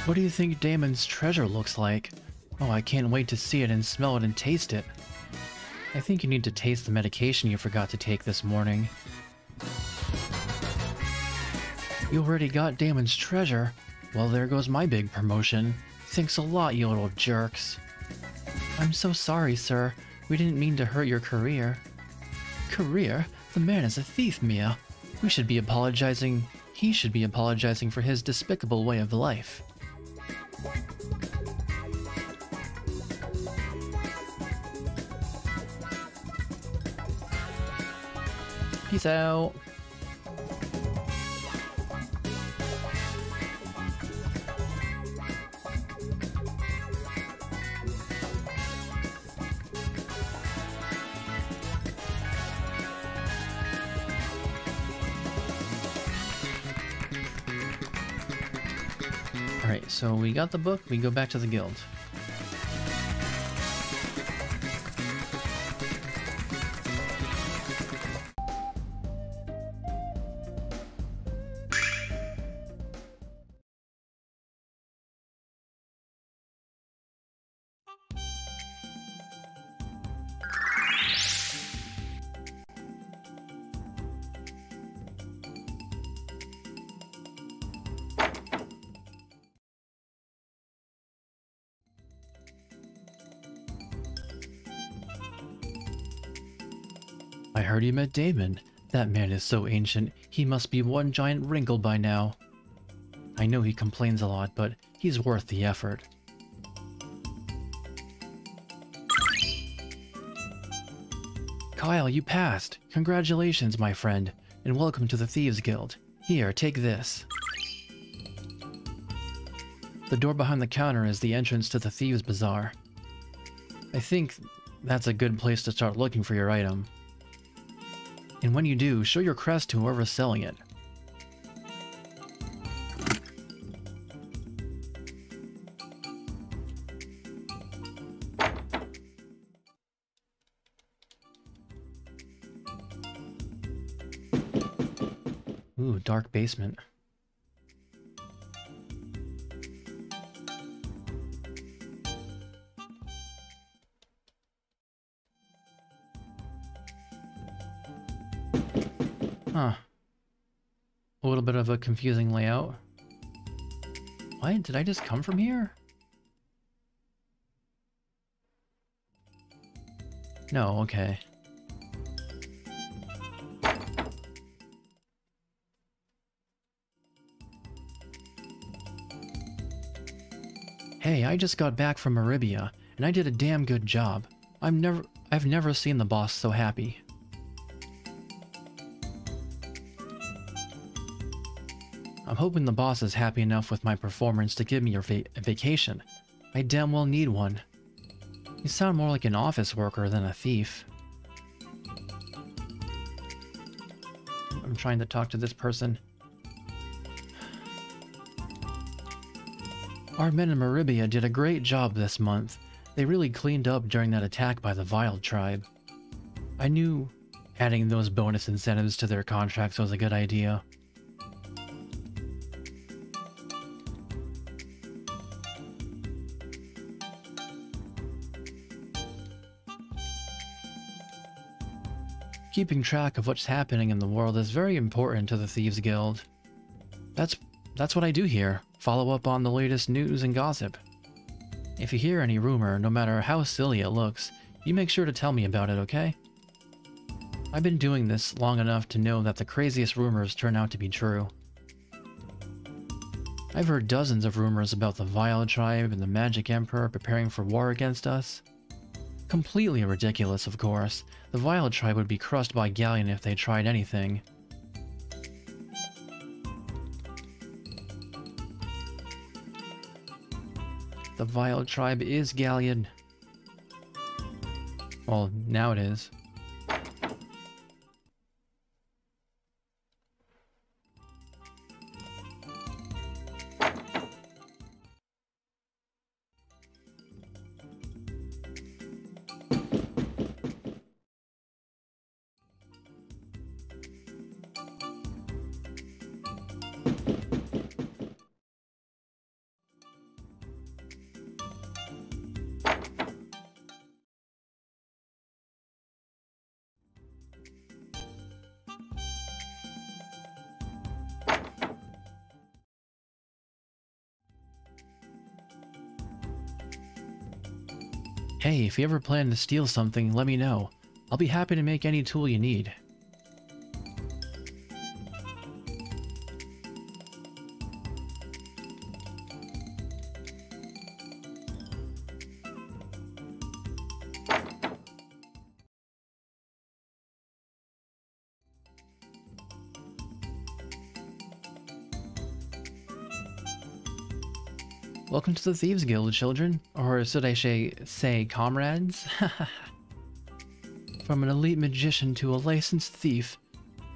What do you think Damon's treasure looks like? Oh, I can't wait to see it and smell it and taste it. I think you need to taste the medication you forgot to take this morning. You already got Damon's treasure? Well, there goes my big promotion. Thanks a lot, you little jerks. I'm so sorry, sir. We didn't mean to hurt your career. Career? The man is a thief, Mia. We should be apologizing. He should be apologizing for his despicable way of life. Peace out. Alright, so we got the book, we go back to the guild. I heard you met Damon. That man is so ancient, he must be one giant wrinkle by now. I know he complains a lot, but he's worth the effort. Kyle, you passed! Congratulations, my friend, and welcome to the Thieves Guild. Here, take this. The door behind the counter is the entrance to the Thieves' Bazaar. I think that's a good place to start looking for your item. And when you do, show your crest to whoever's selling it. Ooh, dark basement. Huh. A little bit of a confusing layout. What? Did I just come from here? No, okay. Hey, I just got back from Maribia, and I did a damn good job. I've never seen the boss so happy. I'm hoping the boss is happy enough with my performance to give me a vacation. I damn well need one. You sound more like an office worker than a thief. I'm trying to talk to this person. Our men in Maribia did a great job this month. They really cleaned up during that attack by the Vile tribe. I knew adding those bonus incentives to their contracts was a good idea. Keeping track of what's happening in the world is very important to the Thieves Guild. That's what I do here, follow up on the latest news and gossip. If you hear any rumor, no matter how silly it looks, you make sure to tell me about it, okay? I've been doing this long enough to know that the craziest rumors turn out to be true. I've heard dozens of rumors about the Vile tribe and the Magic Emperor preparing for war against us. Completely ridiculous, of course. The Vile tribe would be crushed by Galleon if they tried anything. The Vile tribe is Galleon. Well, now it is. Hey, if you ever plan to steal something, let me know. I'll be happy to make any tool you need. Welcome to the Thieves Guild, children. Or should I say comrades? From an elite magician to a licensed thief.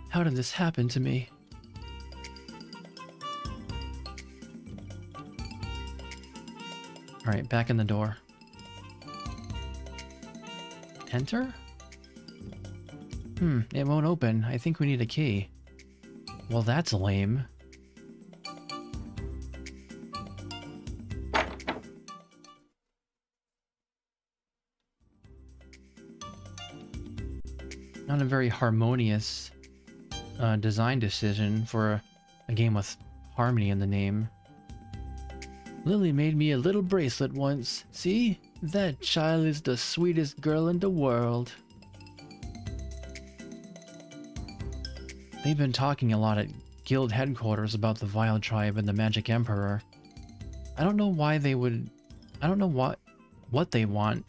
How did this happen to me? Alright, back in the door. Enter? It won't open. I think we need a key. Well, that's lame. Not a very harmonious design decision for a game with harmony in the name. Lily made me a little bracelet once. See? That child is the sweetest girl in the world. They've been talking a lot at guild headquarters about the Vile tribe and the Magic Emperor. I don't know why they would... I don't know what they want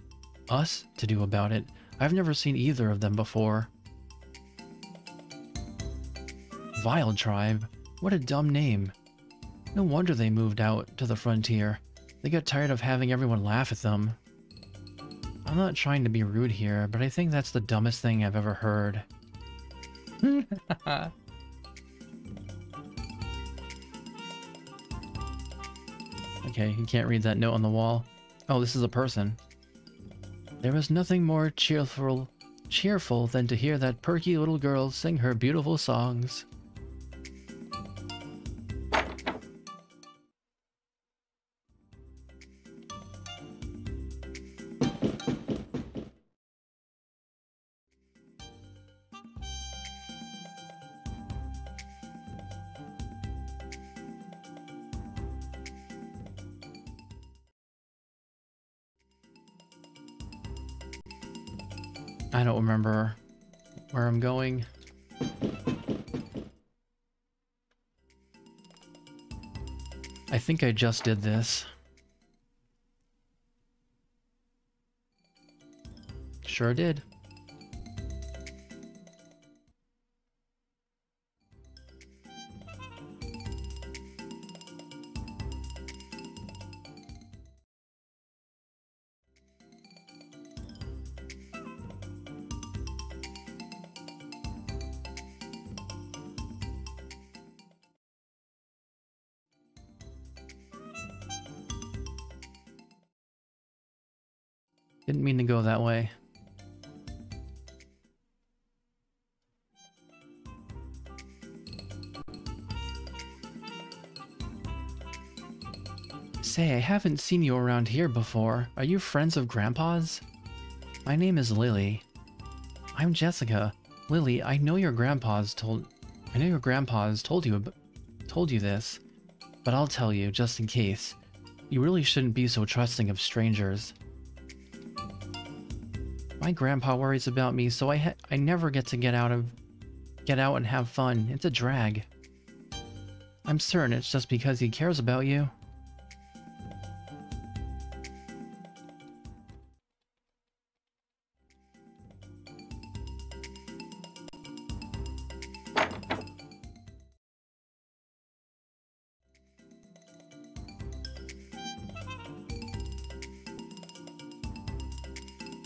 us to do about it. I've never seen either of them before. Vile tribe? What a dumb name. No wonder they moved out to the frontier. They got tired of having everyone laugh at them. I'm not trying to be rude here, but I think that's the dumbest thing I've ever heard. Okay, you can't read that note on the wall. Oh, this is a person. There was nothing more cheerful than to hear that perky little girl sing her beautiful songs. I don't remember where I'm going. I think I just did this. Sure did. Didn't mean to go that way. Say, I haven't seen you around here before. Are you friends of Grandpa's? My name is Lily. I'm Jessica. Lily, I know your grandpa's told you this, but I'll tell you just in case. You really shouldn't be so trusting of strangers. My grandpa worries about me, so I never get to get out and have fun. It's a drag. I'm certain it's just because he cares about you.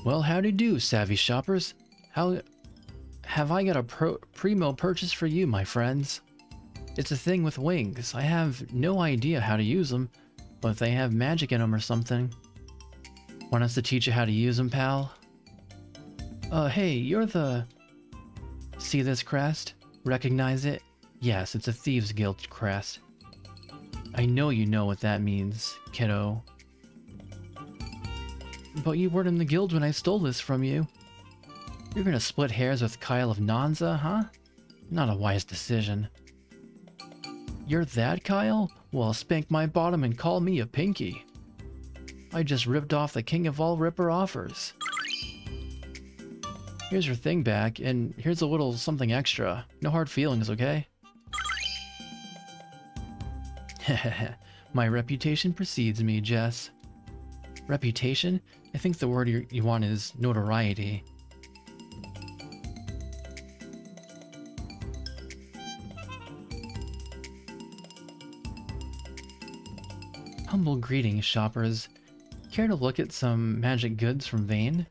Well, howdy do, savvy shoppers. How have I got a primo purchase for you, my friends? It's a thing with wings. I have no idea how to use them, but they have magic in them or something. Want us to teach you how to use them, pal? Hey, you're the... See this crest? Recognize it? Yes, it's a Thieves Guild crest. I know you know what that means, kiddo. But you weren't in the guild when I stole this from you. You're gonna split hairs with Kyle of Nanza, huh? Not a wise decision. You're that Kyle? Well, spank my bottom and call me a pinky. I just ripped off the king of all ripper offers. Here's your thing back, and here's a little something extra. No hard feelings, okay? My reputation precedes me, Jess. Reputation? I think the word you want is notoriety. Humble greetings, shoppers. Care to look at some magic goods from Vane?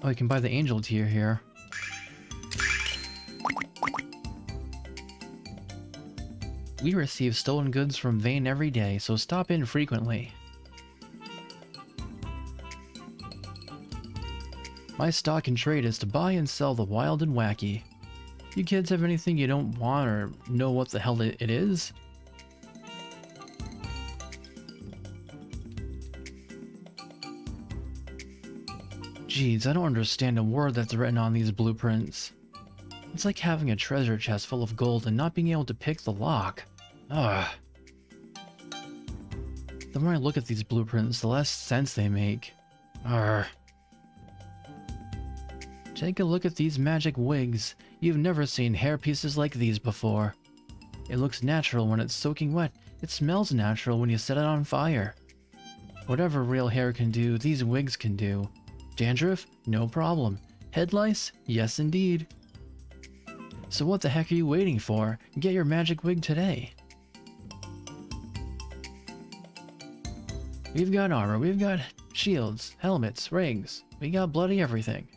Oh, you can buy the angel tier here. We receive stolen goods from Vane every day, so stop in frequently. My stock and trade is to buy and sell the wild and wacky. You kids have anything you don't want or know what the hell it is? Jeez, I don't understand a word that's written on these blueprints. It's like having a treasure chest full of gold and not being able to pick the lock. Ugh. The more I look at these blueprints, the less sense they make. Arrgh. Take a look at these magic wigs. You've never seen hair pieces like these before. It looks natural when it's soaking wet. It smells natural when you set it on fire. Whatever real hair can do, these wigs can do. Dandruff? No problem. Head lice? Yes indeed. So what the heck are you waiting for? Get your magic wig today. We've got armor, we've got shields, helmets, rings. We got bloody everything.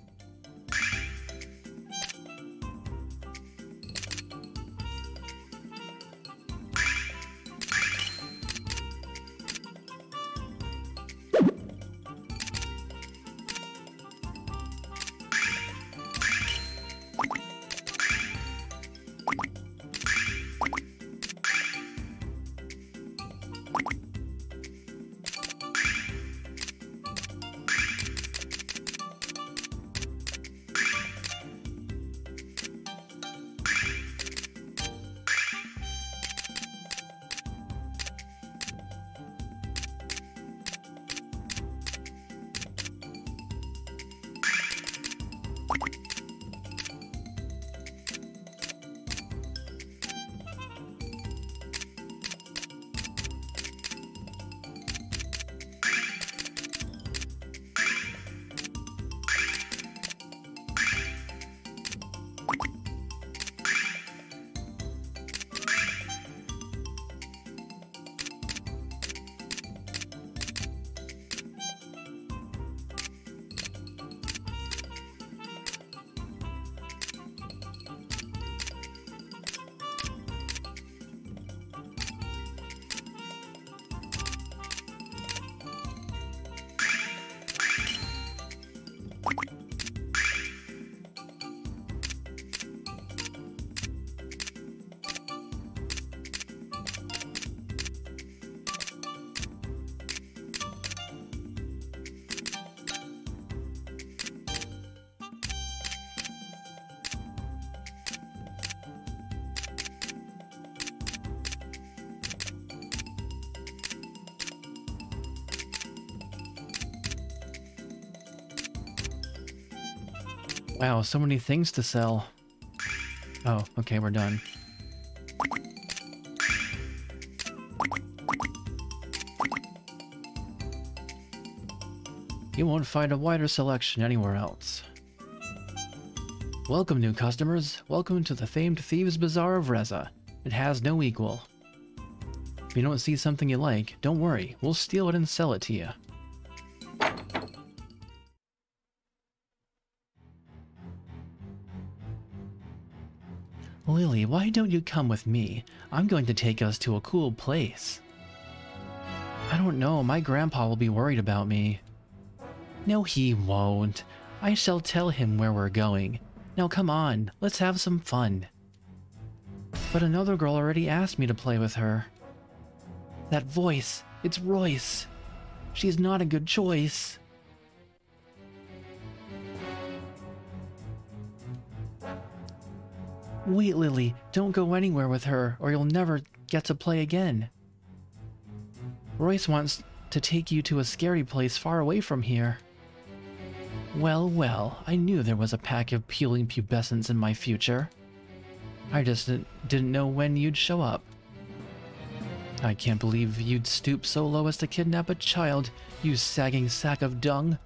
Wow, so many things to sell. Oh, okay, we're done. You won't find a wider selection anywhere else. Welcome, new customers. Welcome to the famed Thieves' Bazaar of Reza. It has no equal. If you don't see something you like, don't worry. We'll steal it and sell it to you. Lily, why don't you come with me? I'm going to take us to a cool place. I don't know. My grandpa will be worried about me. No, he won't. I shall tell him where we're going. Now come on, let's have some fun. But another girl already asked me to play with her. That voice, it's Royce. She's not a good choice. Wait, Lily, don't go anywhere with her, or you'll never get to play again. Royce wants to take you to a scary place far away from here. Well, well, I knew there was a pack of peeling pubescents in my future. I just didn't know when you'd show up. I can't believe you'd stoop so low as to kidnap a child, you sagging sack of dung.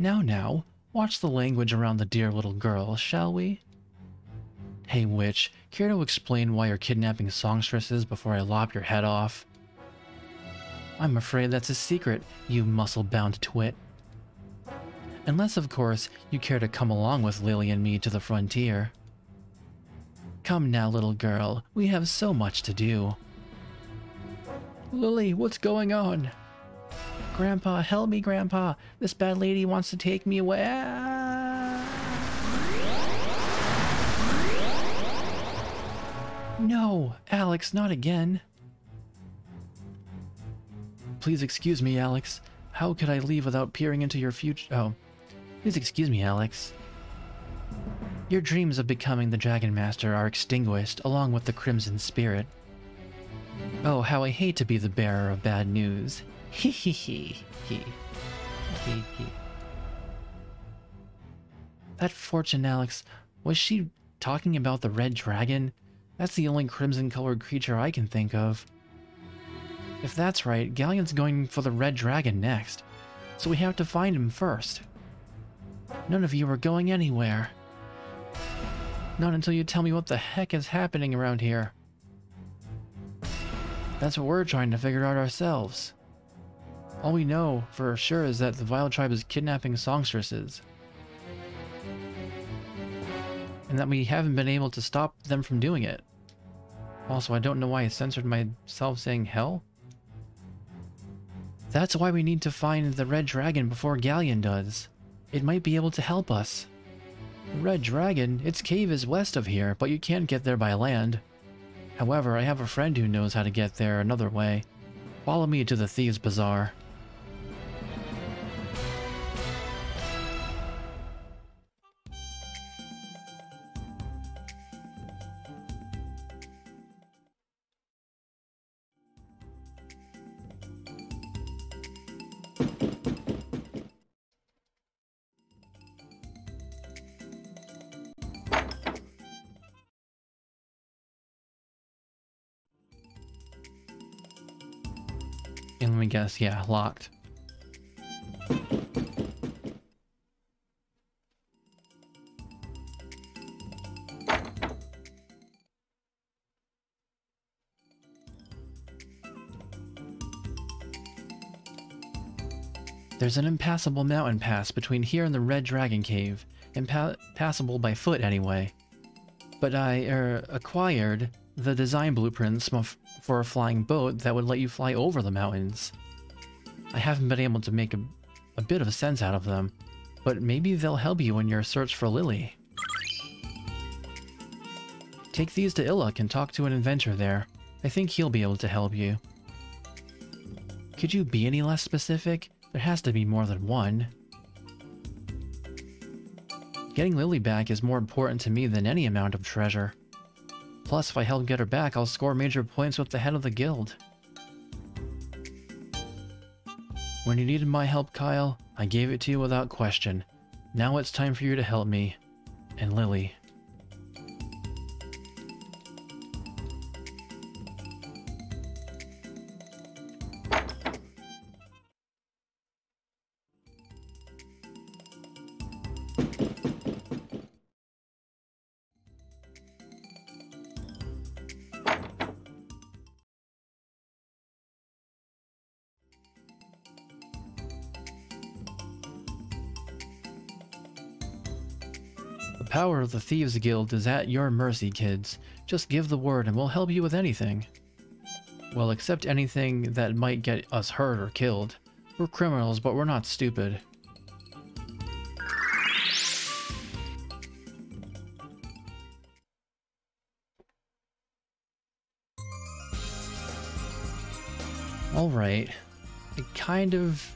Now, watch the language around the dear little girl, shall we? Hey, witch, care to explain why you're kidnapping songstresses before I lop your head off? I'm afraid that's a secret, you muscle-bound twit. Unless, of course, you care to come along with Lily and me to the frontier. Come now, little girl, we have so much to do. Lily, what's going on? Grandpa, help me, Grandpa. This bad lady wants to take me away. No, Alex, not again. Please excuse me, Alex. How could I leave without peering into your future? Oh, please excuse me, Alex. Your dreams of becoming the Dragon Master are extinguished, along with the Crimson Spirit. Oh, how I hate to be the bearer of bad news. Hee hee hee hee. Hee hee. That Fortune, Alex, was she talking about the Red Dragon? That's the only crimson-colored creature I can think of. If that's right, Galleon's going for the Red Dragon next, so we have to find him first. None of you are going anywhere. Not until you tell me what the heck is happening around here. That's what we're trying to figure out ourselves. All we know for sure is that the Vile Tribe is kidnapping songstresses. And that we haven't been able to stop them from doing it. Also, I don't know why I censored myself saying hell. That's why we need to find the Red Dragon before Galleon does. It might be able to help us. The Red Dragon, its cave is west of here, but you can't get there by land. However, I have a friend who knows how to get there another way. Follow me to the Thieves' Bazaar. And let me guess, yeah, locked. There's an impassable mountain pass between here and the Red Dragon Cave. Impassable by foot, anyway. But I acquired the design blueprints for a flying boat that would let you fly over the mountains. I haven't been able to make a bit of sense out of them, but maybe they'll help you in your search for Lily. Take these to Illic and talk to an inventor there. I think he'll be able to help you. Could you be any less specific? There has to be more than one. Getting Lily back is more important to me than any amount of treasure. Plus, if I help get her back, I'll score major points with the head of the guild. When you needed my help, Kyle, I gave it to you without question. Now it's time for you to help me. And Lily. The power of the Thieves Guild is at your mercy, kids. Just give the word and we'll help you with anything. Well, except anything that might get us hurt or killed. We're criminals, but we're not stupid. Alright. I kind of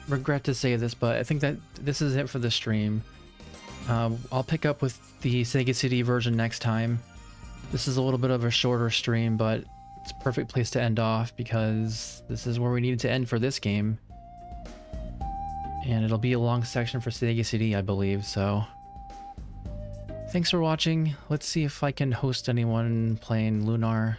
regret to say this, but I think that this is it for the stream. I'll pick up with the Sega CD version next time. This is a little bit of a shorter stream, but it's a perfect place to end off because this is where we needed to end for this game. And it'll be a long section for Sega CD, I believe, so... Thanks for watching. Let's see if I can host anyone playing Lunar.